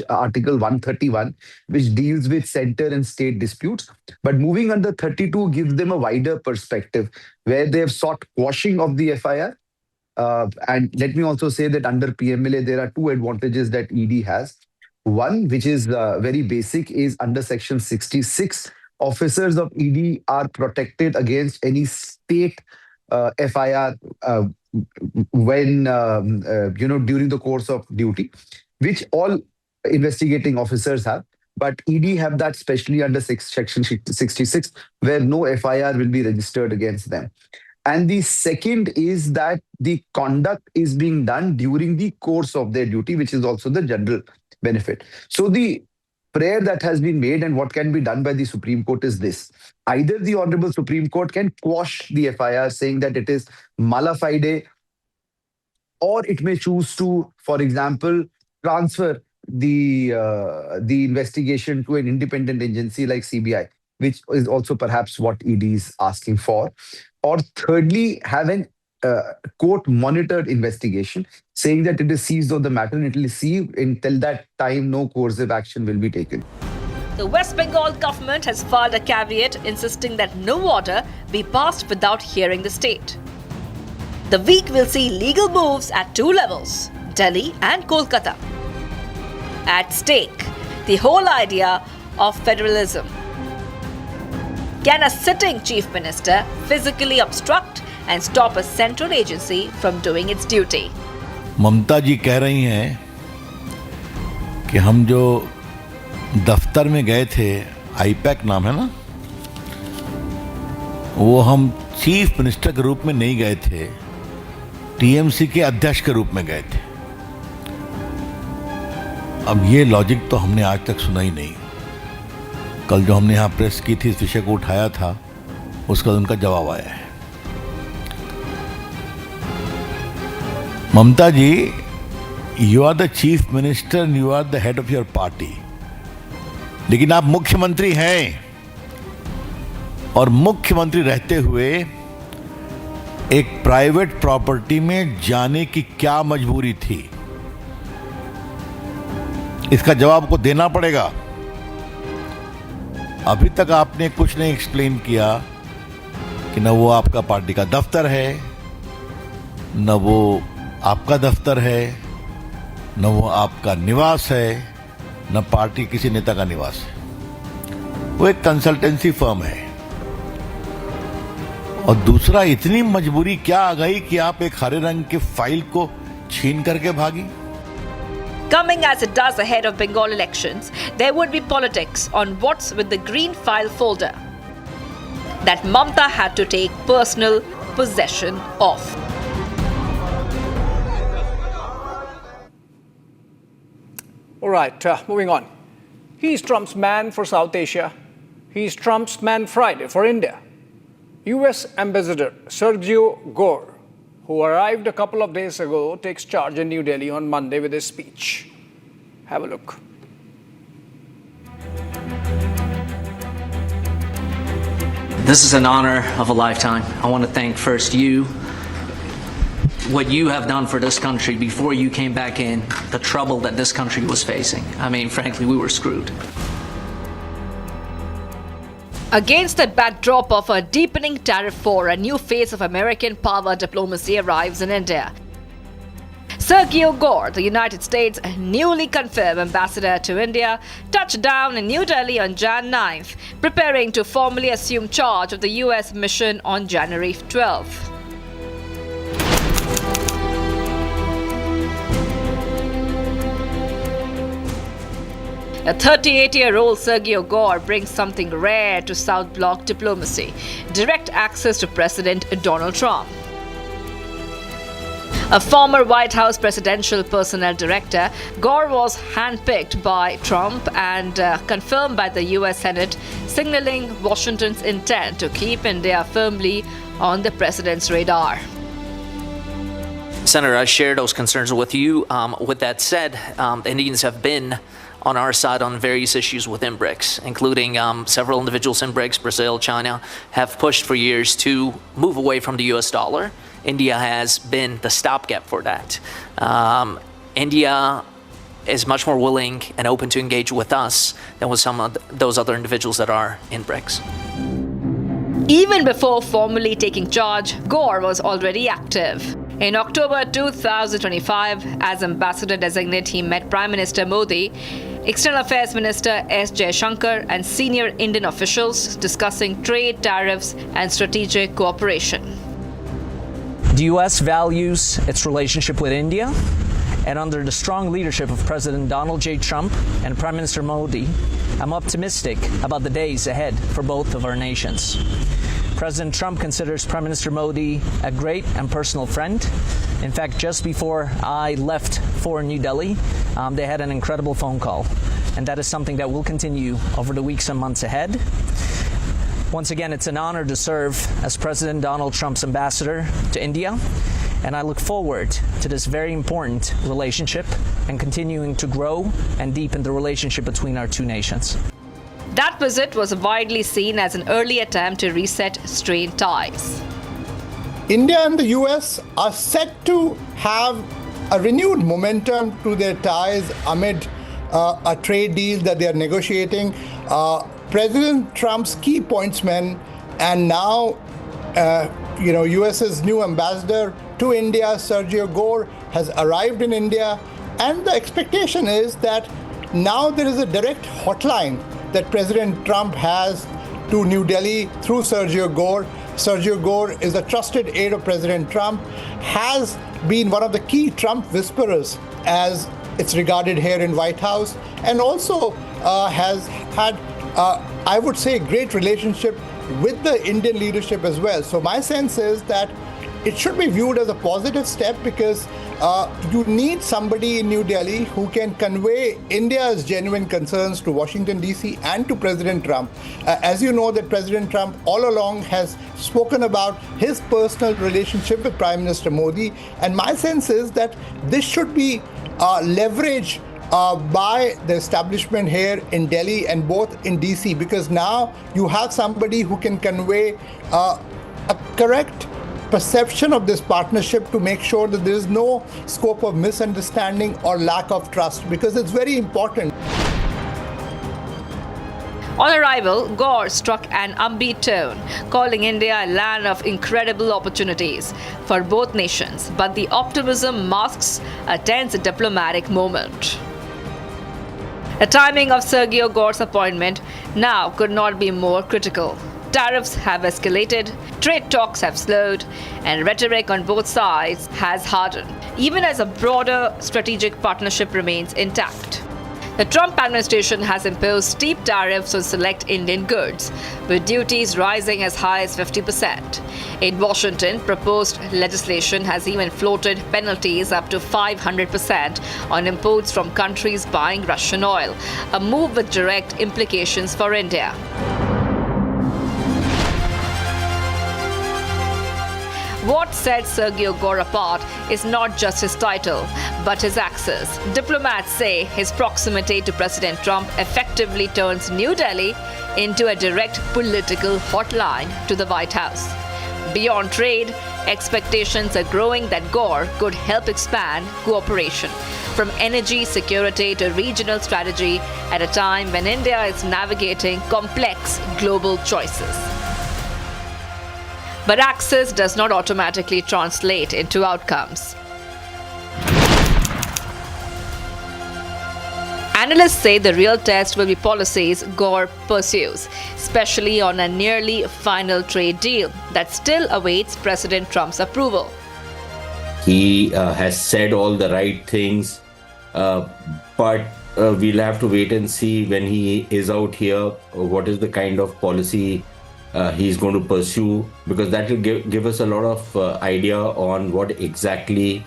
Article 131, which deals with center and state disputes, but moving under 32 gives them a wider perspective where they have sought quashing of the FIR. And let me also say that under PMLA, there are two advantages that ED has. One, which is very basic, is under Section 66, officers of ED are protected against any state FIR when during the course of duty, which all investigating officers have. But ED have that specially under Section 66, where no FIR will be registered against them. And the second is that the conduct is being done during the course of their duty, which is also the general benefit. So the prayer that has been made and what can be done by the Supreme Court is this. Either the Honorable Supreme Court can quash the FIR saying that it is mala fide, or it may choose to, for example, transfer the investigation to an independent agency like CBI, which is also perhaps what ED is asking for. Or thirdly, have an court-monitored investigation saying that it is seized on the matter and it will see until that time no coercive action will be taken. The West Bengal government has filed a caveat insisting that no order be passed without hearing the state. The week will see legal moves at two levels, Delhi and Kolkata. At stake, the whole idea of federalism. Can a sitting chief minister physically obstruct and stop a central agency from doing its duty? ममता जी कह रही हैं कि हम जो दफ्तर में गए थे, आईपैक नाम है ना, वो हम चीफ मिनिस्टर के रूप में नहीं गए थे, टीएमसी के अध्यक्ष के रूप में गए थे। अब ये लॉजिक तो हमने आज तक सुना ही नहीं। कल जो हमने यहाँ प्रेस की थी, इस विषय को उठाया था, उसका उनका जवाब आया है। Mamata ji, you are the chief minister and you are the head of your party, लेकिन आप मुख्यमंत्री हैं, और मुख्यमंत्री रहते हुए एक प्राइवेट प्रॉपर्टी में जाने की क्या मजबूरी थी? इसका जवाब को देना पड़ेगा। अभी तक आपने कुछ नहीं एक्सप्लेन किया कि न वो आपका पार्टी का दफ्तर है, न वो आपका दफ्तर है, न वो आपका निवास है, न पार्टी किसी नेता का निवास है। वो एक कंसल्टेंसी फर्म है। और दूसरा, इतनी मजबूरी क्या आ गई कि आप एक हरे रंग के फाइल को छीन करके भागी? Coming as it does ahead of Bengal elections, there would be politics on what's with the green file folder that Mamta had to take personal possession of. All right, moving on. He's Trump's man for South Asia. He's Trump's man Friday for India. US Ambassador Sergio Gore, who arrived a couple of days ago, takes charge in New Delhi on Monday with his speech. Have a look. This is an honor of a lifetime. I want to thank first you, what you have done for this country before you came back in, the trouble that this country was facing. I mean, frankly, we were screwed. Against the backdrop of a deepening tariff war, a new phase of American power diplomacy arrives in India. Sergio Gore, the United States' newly confirmed ambassador to India, touched down in New Delhi on Jan 9th, preparing to formally assume charge of the US mission on January 12th. A 38-year-old Sergio Gore brings something rare to South Bloc diplomacy: direct access to President Donald Trump. A former White House presidential personnel director, Gore was handpicked by Trump and confirmed by the US Senate, signaling Washington's intent to keep India firmly on the president's radar. Senator, I share those concerns with you. With that said, Indians have been on our side on various issues within BRICS, including several individuals in BRICS, Brazil, China, have pushed for years to move away from the US dollar India has been the stopgap for that. India is much more willing and open to engage with us than with some of those other individuals that are in BRICS. Even before formally taking charge, Gore was already active. In October 2025, as ambassador designate, he met Prime Minister Modi, External Affairs Minister S. Jaishankar, and senior Indian officials discussing trade, tariffs, and strategic cooperation. The U.S. values its relationship with India, and under the strong leadership of President Donald J. Trump and Prime Minister Modi, I'm optimistic about the days ahead for both of our nations. President Trump considers Prime Minister Modi a great and personal friend. In fact, just before I left for New Delhi, they had an incredible phone call, and that is something that will continue over the weeks and months ahead. Once again, it's an honor to serve as President Donald Trump's ambassador to India, and I look forward to this very important relationship and continuing to grow and deepen the relationship between our two nations. That visit was widely seen as an early attempt to reset strained ties. India and the US are set to have a renewed momentum to their ties amid a trade deal that they are negotiating. President Trump's key pointsman and now US's new ambassador to India, Sergio Gore, has arrived in India, and the expectation is that now there is a direct hotline that President Trump has to New Delhi through Sergio Gore. Sergio Gore is a trusted aide of President Trump, has been one of the key Trump whisperers as it's regarded here in White House, and also has had, I would say, a great relationship with the Indian leadership as well. So my sense is that it should be viewed as a positive step, because you need somebody in New Delhi who can convey India's genuine concerns to Washington, D.C. and to President Trump. As you know, that President Trump all along has spoken about his personal relationship with Prime Minister Modi, and my sense is that this should be leveraged by the establishment here in Delhi and both in DC, because now you have somebody who can convey a correct perception of this partnership to make sure that there is no scope of misunderstanding or lack of trust, because it's very important. On arrival, Gore struck an upbeat tone, calling India a land of incredible opportunities for both nations, but the optimism masks a tense diplomatic moment. The timing of Sergio Gore's appointment now could not be more critical. Tariffs have escalated, trade talks have slowed, and rhetoric on both sides has hardened, even as a broader strategic partnership remains intact. The Trump administration has imposed steep tariffs on select Indian goods, with duties rising as high as 50%. In Washington, proposed legislation has even floated penalties up to 500% on imports from countries buying Russian oil, a move with direct implications for India. What sets Sergio Gore apart is not just his title, but his access. Diplomats say his proximity to President Trump effectively turns New Delhi into a direct political hotline to the White House. Beyond trade, expectations are growing that Gore could help expand cooperation, from energy security to regional strategy, at a time when India is navigating complex global choices. But access does not automatically translate into outcomes. Analysts say the real test will be policies Gore pursues, especially on a nearly final trade deal that still awaits President Trump's approval. He has said all the right things, but we'll have to wait and see when he is out here what is the kind of policy he's going to pursue, because that will give us a lot of idea on what exactly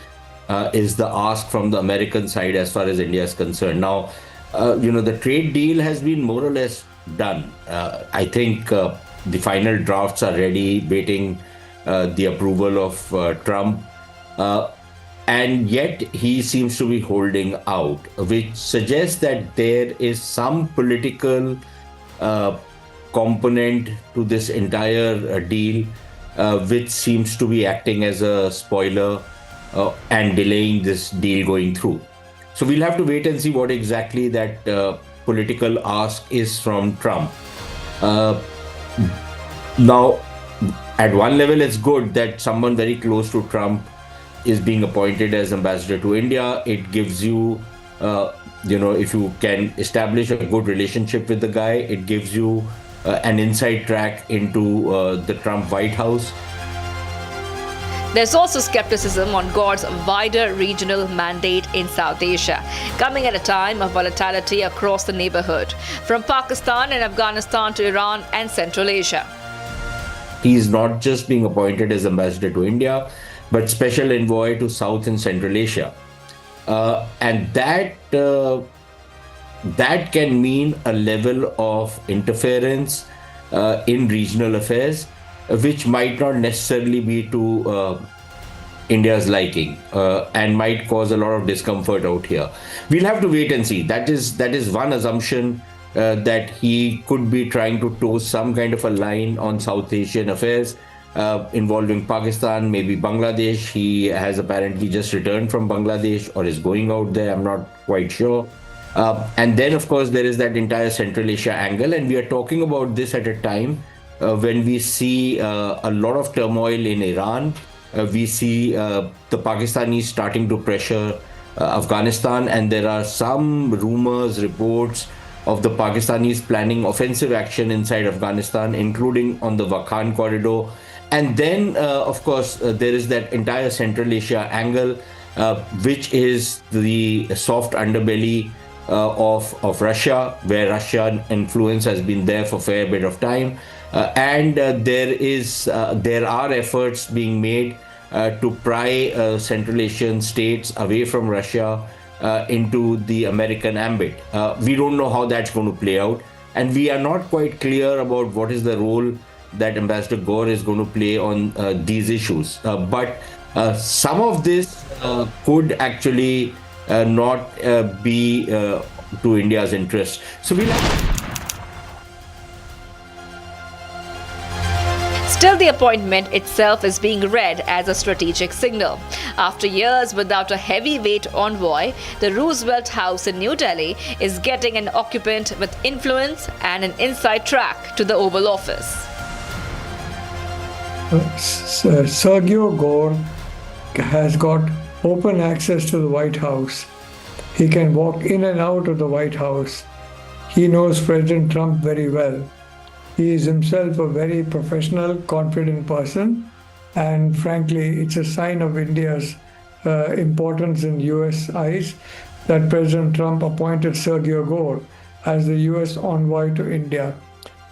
is the ask from the American side as far as India is concerned. Now, the trade deal has been more or less done. I think the final drafts are ready, waiting the approval of Trump. And yet he seems to be holding out, which suggests that there is some political component to this entire deal, which seems to be acting as a spoiler and delaying this deal going through. So we'll have to wait and see what exactly that political ask is from Trump. Now, at one level, it's good that someone very close to Trump is being appointed as ambassador to India. It gives you, if you can establish a good relationship with the guy, it gives you an inside track into the Trump White House. There's also skepticism on Gore's wider regional mandate in South Asia, coming at a time of volatility across the neighborhood, from Pakistan and Afghanistan to Iran and Central Asia. He's not just being appointed as ambassador to India, but special envoy to South and Central Asia. And that can mean a level of interference in regional affairs, which might not necessarily be to India's liking and might cause a lot of discomfort out here. We'll have to wait and see. That is one assumption, that he could be trying to toe some kind of a line on South Asian affairs involving Pakistan, maybe Bangladesh. He has apparently just returned from Bangladesh or is going out there. I'm not quite sure. And then, of course, there is that entire Central Asia angle. And we are talking about this at a time when we see a lot of turmoil in Iran. We see the Pakistanis starting to pressure Afghanistan. And there are some rumors, reports of the Pakistanis planning offensive action inside Afghanistan, including on the Wakhan corridor. And then, of course, there is that entire Central Asia angle, which is the soft underbelly of Russia, where Russian influence has been there for a fair bit of time. And there are efforts being made to pry Central Asian states away from Russia into the American ambit. We don't know how that's going to play out, and we are not quite clear about what is the role that Ambassador Gore is going to play on these issues. But some of this could actually not be to India's interest. So we'll have. Still, the appointment itself is being read as a strategic signal. After years without a heavyweight envoy, the Roosevelt House in New Delhi is getting an occupant with influence and an inside track to the Oval Office. Sergio Gore has got open access to the White House. He can walk in and out of the White House. He knows President Trump very well. He is himself a very professional, confident person, and frankly, it's a sign of India's importance in US eyes that President Trump appointed Sergio Gore as the US envoy to India.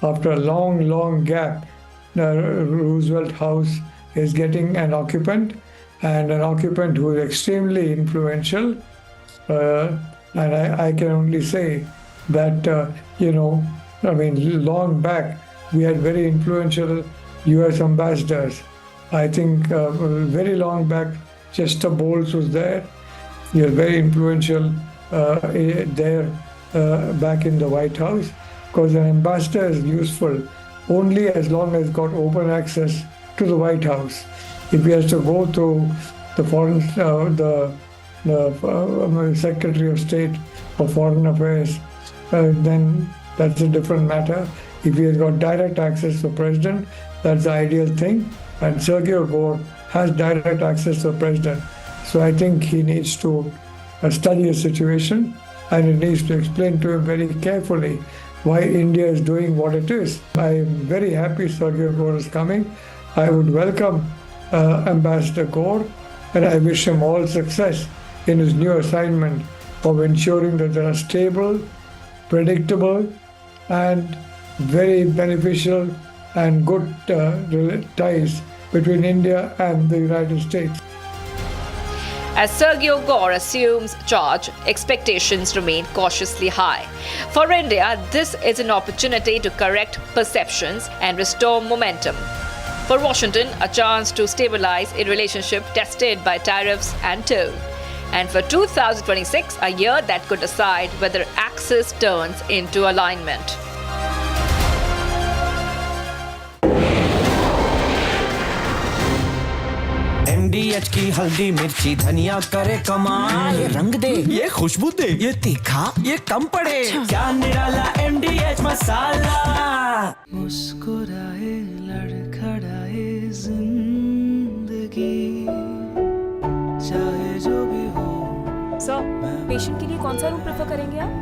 After a long gap, the Roosevelt House is getting an occupant, and an occupant who is extremely influential. And I can only say that, long back, we had very influential US ambassadors. I think very long back, Chester Bowles was there. He was very influential there back in the White House, because an ambassador is useful only as long as he's got open access to the White House. If he has to go to the foreign, the Secretary of State for Foreign Affairs, then that's a different matter. If he has got direct access to the president, that's the ideal thing. And Sergio Gore has direct access to the president. So I think he needs to study the situation, and he needs to explain to him very carefully why India is doing what it is. I am very happy Sergio Gore is coming. I would welcome Ambassador Gore, and I wish him all success in his new assignment of ensuring that there are stable, predictable, and very beneficial and good ties between India and the United States. As Sergio Gore assumes charge, expectations remain cautiously high. For India, this is an opportunity to correct perceptions and restore momentum. For Washington, a chance to stabilize a relationship tested by tariffs and toll. And for 2026, a year that could decide whether axis turns into alignment. MDH की हल्दी मिर्ची धनिया करे कमाल, ये रंग दे, ये खुशबू दे, ये तीखा, ये कम पड़े, क्या निराला MDH मसाला। मुस्कुराए लड़खड़ाए जिंदगी, चाहे जो भी हो। सर, पेशेंट के लिए कौन सा रूम प्रेफर करेंगे आप?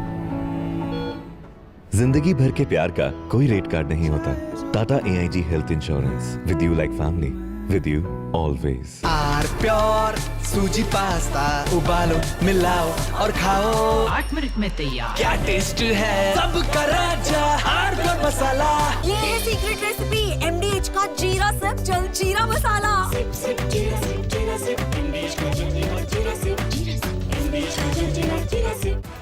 जिंदगी भर के प्यार का कोई रेट कार्ड नहीं होता। Tata AIG health insurance, with you like family, with you always. आर प्योर सूजी पास्ता, उबालो मिलाओ और खाओ, 8 मिनट में तैयार। क्या टेस्ट है सबका राजा आर प्योर मसाला। ये है सीक्रेट रेसिपी MDH का जीरा सिप जल जीरा मसाला। सिप सिप जीरा सिप जीरा सिप MDH का जल जीरा सिप MDH का जल जीरा SIP.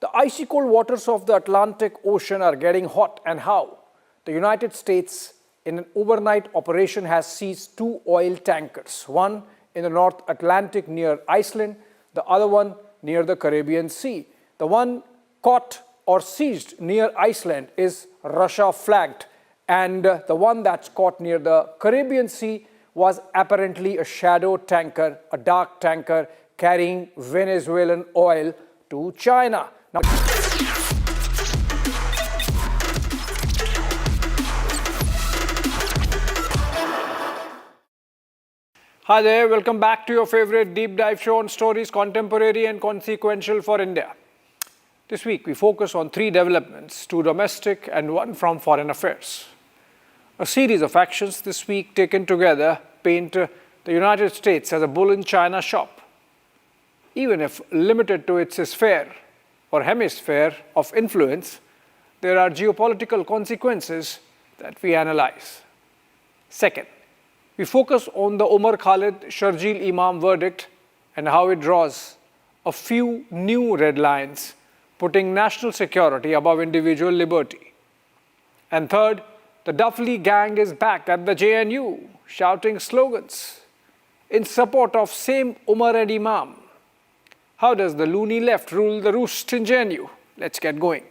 The icy cold waters of the Atlantic Ocean are getting hot, and how? The United States, in an overnight operation, has seized 2 oil tankers, one in the North Atlantic near Iceland, the other one near the Caribbean Sea. The one caught or seized near Iceland is Russia flagged, and the one that's caught near the Caribbean Sea was apparently a shadow tanker, a dark tanker carrying Venezuelan oil to China. Now, hi there, welcome back to your favorite deep dive show on stories contemporary and consequential for India. This week we focus on 3 developments, 2 domestic and 1 from foreign affairs. A series of actions this week taken together paint the United States as a bull in China shop. Even if limited to its sphere or hemisphere of influence, there are geopolitical consequences that we analyze. Second, we focus on the Umar Khalid Sharjeel Imam verdict and how it draws a few new red lines, putting national security above individual liberty. And third, the Duffley gang is back at the JNU, shouting slogans in support of same Umar and Imam. How does the loony left rule the roost in JNU? Let's get going.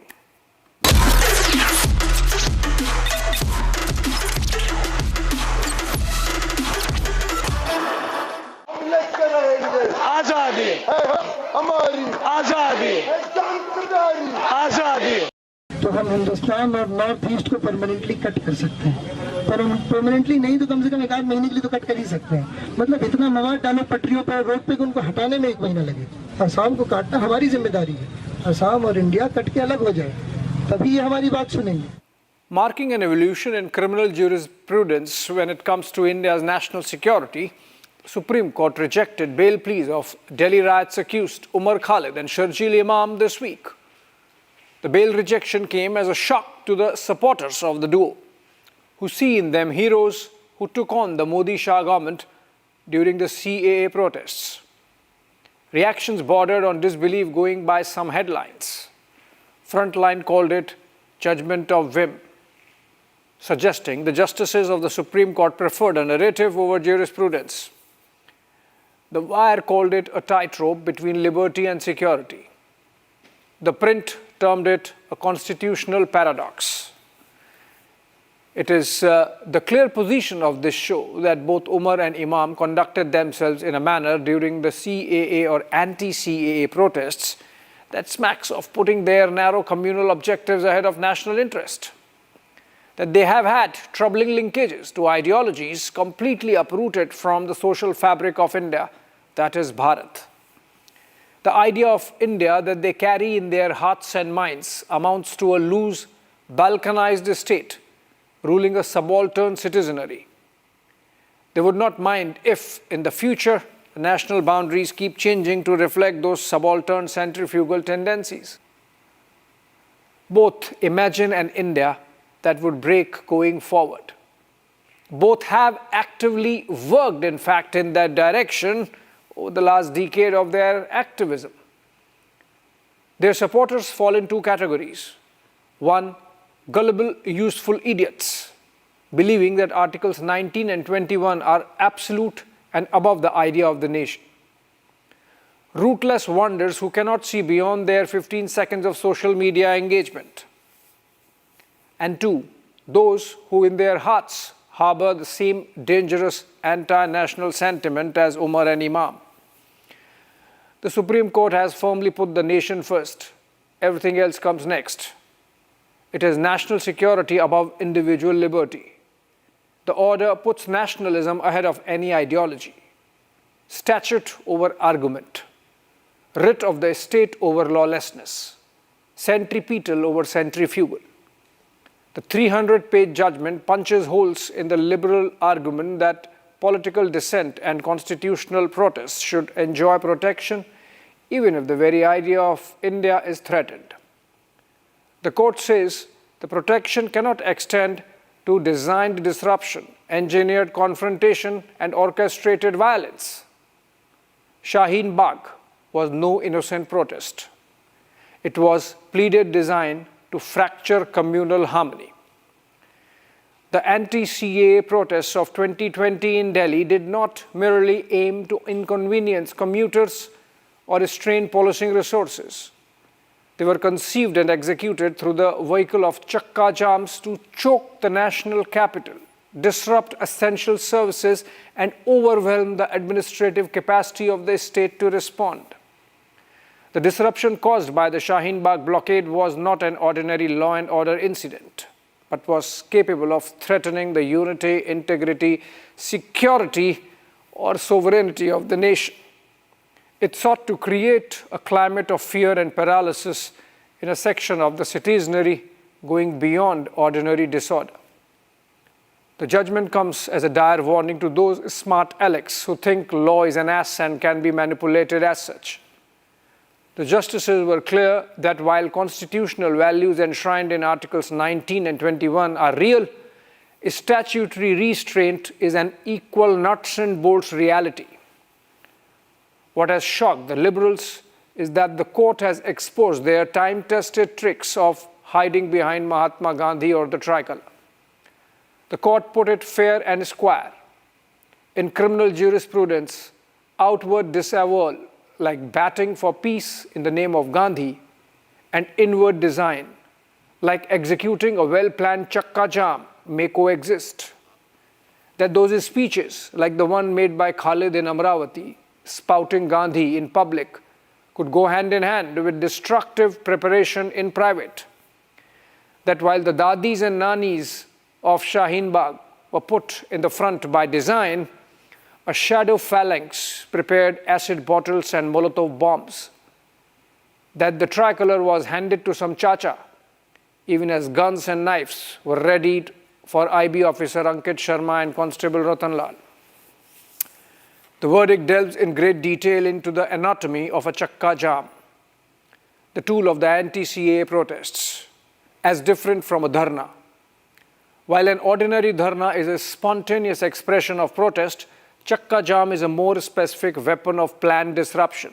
आजादी हमारी आजादी आजादी। तो हम हिंदुस्तान और north east को permanently cut कर सकते हैं, पर परमानेंटली नहीं तो कम से कम 1 महीने के लिए तो कट कर ही सकते हैं। मतलब इतना मवाद डालो पटरियों पर, रोड पे, उनको हटाने में 1 महीना लगे। असम को काटना हमारी जिम्मेदारी है। असम और इंडिया कट के अलग हो जाए, तभी ये हमारी बात सुनेंगे। Marking an evolution in criminal jurisprudence when it comes to India's national security, the Supreme Court rejected bail pleas of Delhi riots accused Umar Khalid and Sharjeel Imam this week. The bail rejection came as a shock to the supporters of the duo, who see in them heroes who took on the Modi-Shah government during the CAA protests. Reactions bordered on disbelief going by some headlines. Frontline called it judgment of whim, suggesting the justices of the Supreme Court preferred a narrative over jurisprudence. The Wire called it a tightrope between liberty and security. The Print termed it a constitutional paradox. It is the clear position of this show that both Umar and Imam conducted themselves in a manner during the CAA or anti-CAA protests that smacks of putting their narrow communal objectives ahead of national interest. That they have had troubling linkages to ideologies completely uprooted from the social fabric of India, that is Bharat. The idea of India that they carry in their hearts and minds amounts to a loose, balkanized state, ruling a subaltern citizenry. They would not mind if, in the future, the national boundaries keep changing to reflect those subaltern centrifugal tendencies. Both imagine an India that would break going forward. Both have actively worked, in fact, in that direction over the last decade of their activism. Their supporters fall in 2 categories. One, gullible, useful idiots, believing that Articles 19 and 21 are absolute and above the idea of the nation. Rootless wonders who cannot see beyond their 15 seconds of social media engagement. And two, those who in their hearts harbor the same dangerous anti-national sentiment as Umar and Imam. The Supreme Court has firmly put the nation first. Everything else comes next. It is national security above individual liberty. The order puts nationalism ahead of any ideology. Statute over argument. Writ of the state over lawlessness. Centripetal over centrifugal. The 300-page judgment punches holes in the liberal argument that political dissent and constitutional protests should enjoy protection even if the very idea of India is threatened. The court says the protection cannot extend to designed disruption, engineered confrontation, and orchestrated violence. Shaheen Bagh was no innocent protest. It was pleaded design to fracture communal harmony. The anti-CAA protests of 2020 in Delhi did not merely aim to inconvenience commuters or restrain policing resources. They were conceived and executed through the vehicle of chakka jams to choke the national capital, disrupt essential services, and overwhelm the administrative capacity of the state to respond. The disruption caused by the Shaheen Bagh blockade was not an ordinary law and order incident, but was capable of threatening the unity, integrity, security, or sovereignty of the nation. It sought to create a climate of fear and paralysis in a section of the citizenry going beyond ordinary disorder. The judgment comes as a dire warning to those smart alecks who think law is an ass and can be manipulated as such. The justices were clear that while constitutional values enshrined in Articles 19 and 21 are real, statutory restraint is an equal nuts and bolts reality. What has shocked the liberals is that the court has exposed their time-tested tricks of hiding behind Mahatma Gandhi or the tricolour. The court put it fair and square. In criminal jurisprudence, outward disavowal, like batting for peace in the name of Gandhi, and inward design, like executing a well-planned chakka jam, may coexist. That those speeches, like the one made by Khalid in Amravati, spouting Gandhi in public, could go hand in hand with destructive preparation in private. That while the dadis and nanis of Shaheen Bagh were put in the front by design, a shadow phalanx prepared acid bottles and Molotov bombs. That the tricolour was handed to some chacha, even as guns and knives were readied for IB officer Ankit Sharma and Constable Ratan Lal. The verdict delves in great detail into the anatomy of a chakka jam, the tool of the anti-CAA protests, as different from a dharna. While an ordinary dharna is a spontaneous expression of protest, chakka jam is a more specific weapon of planned disruption.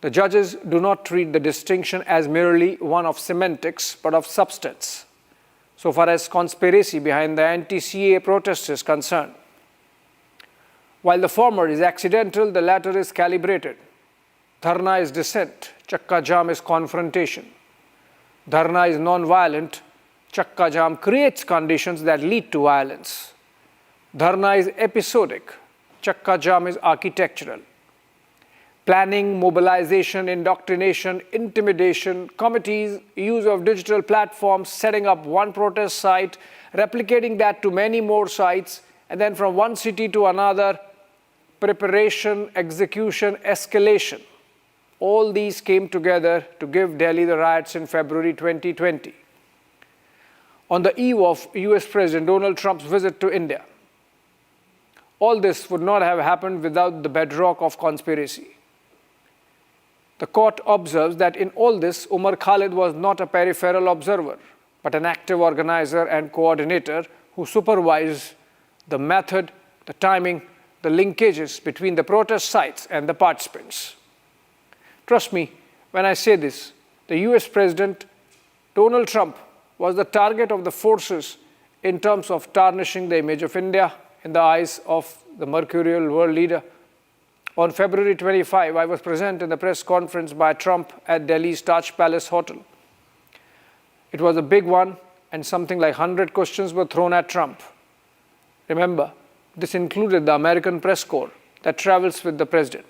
The judges do not treat the distinction as merely one of semantics, but of substance, so far as conspiracy behind the anti-CAA protest is concerned. While the former is accidental, the latter is calibrated. Dharna is dissent, chakka jam is confrontation. Dharna is non-violent, chakka jam creates conditions that lead to violence. Dharna is episodic, chakka jam is architectural. Planning, mobilization, indoctrination, intimidation, committees, use of digital platforms, setting up one protest site, replicating that to many more sites, and then from one city to another, preparation, execution, escalation. All these came together to give Delhi the riots in February 2020. On the eve of US President Donald Trump's visit to India, all this would not have happened without the bedrock of conspiracy. The court observes that in all this, Umar Khalid was not a peripheral observer, but an active organizer and coordinator who supervised the method, the timing, the linkages between the protest sites and the participants. Trust me when I say this, the US President Donald Trump was the target of the forces in terms of tarnishing the image of India in the eyes of the mercurial world leader. On February 25, I was present in the press conference by Trump at Delhi's Taj Palace Hotel. It was a big one, and something like 100 questions were thrown at Trump. Remember, this included the American press corps that travels with the president.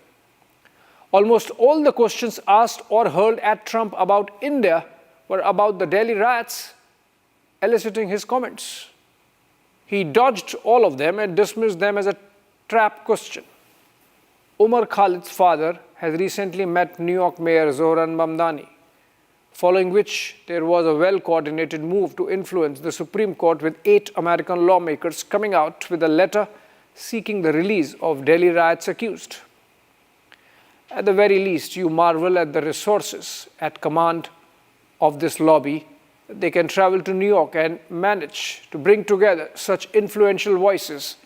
Almost all the questions asked or hurled at Trump about India were about the Delhi riots, eliciting his comments. He dodged all of them and dismissed them as a trap question. Umar Khalid's father has recently met New York Mayor Zohran Mamdani, following which there was a well-coordinated move to influence the Supreme Court, with 8 American lawmakers coming out with a letter seeking the release of Delhi riots accused. At the very least, you marvel at the resources at command of this lobby. They can travel to New York and manage to bring together such influential voices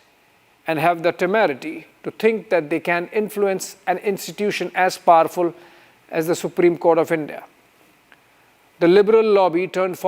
and have the temerity to think that they can influence an institution as powerful as the Supreme Court of India. The liberal lobby turned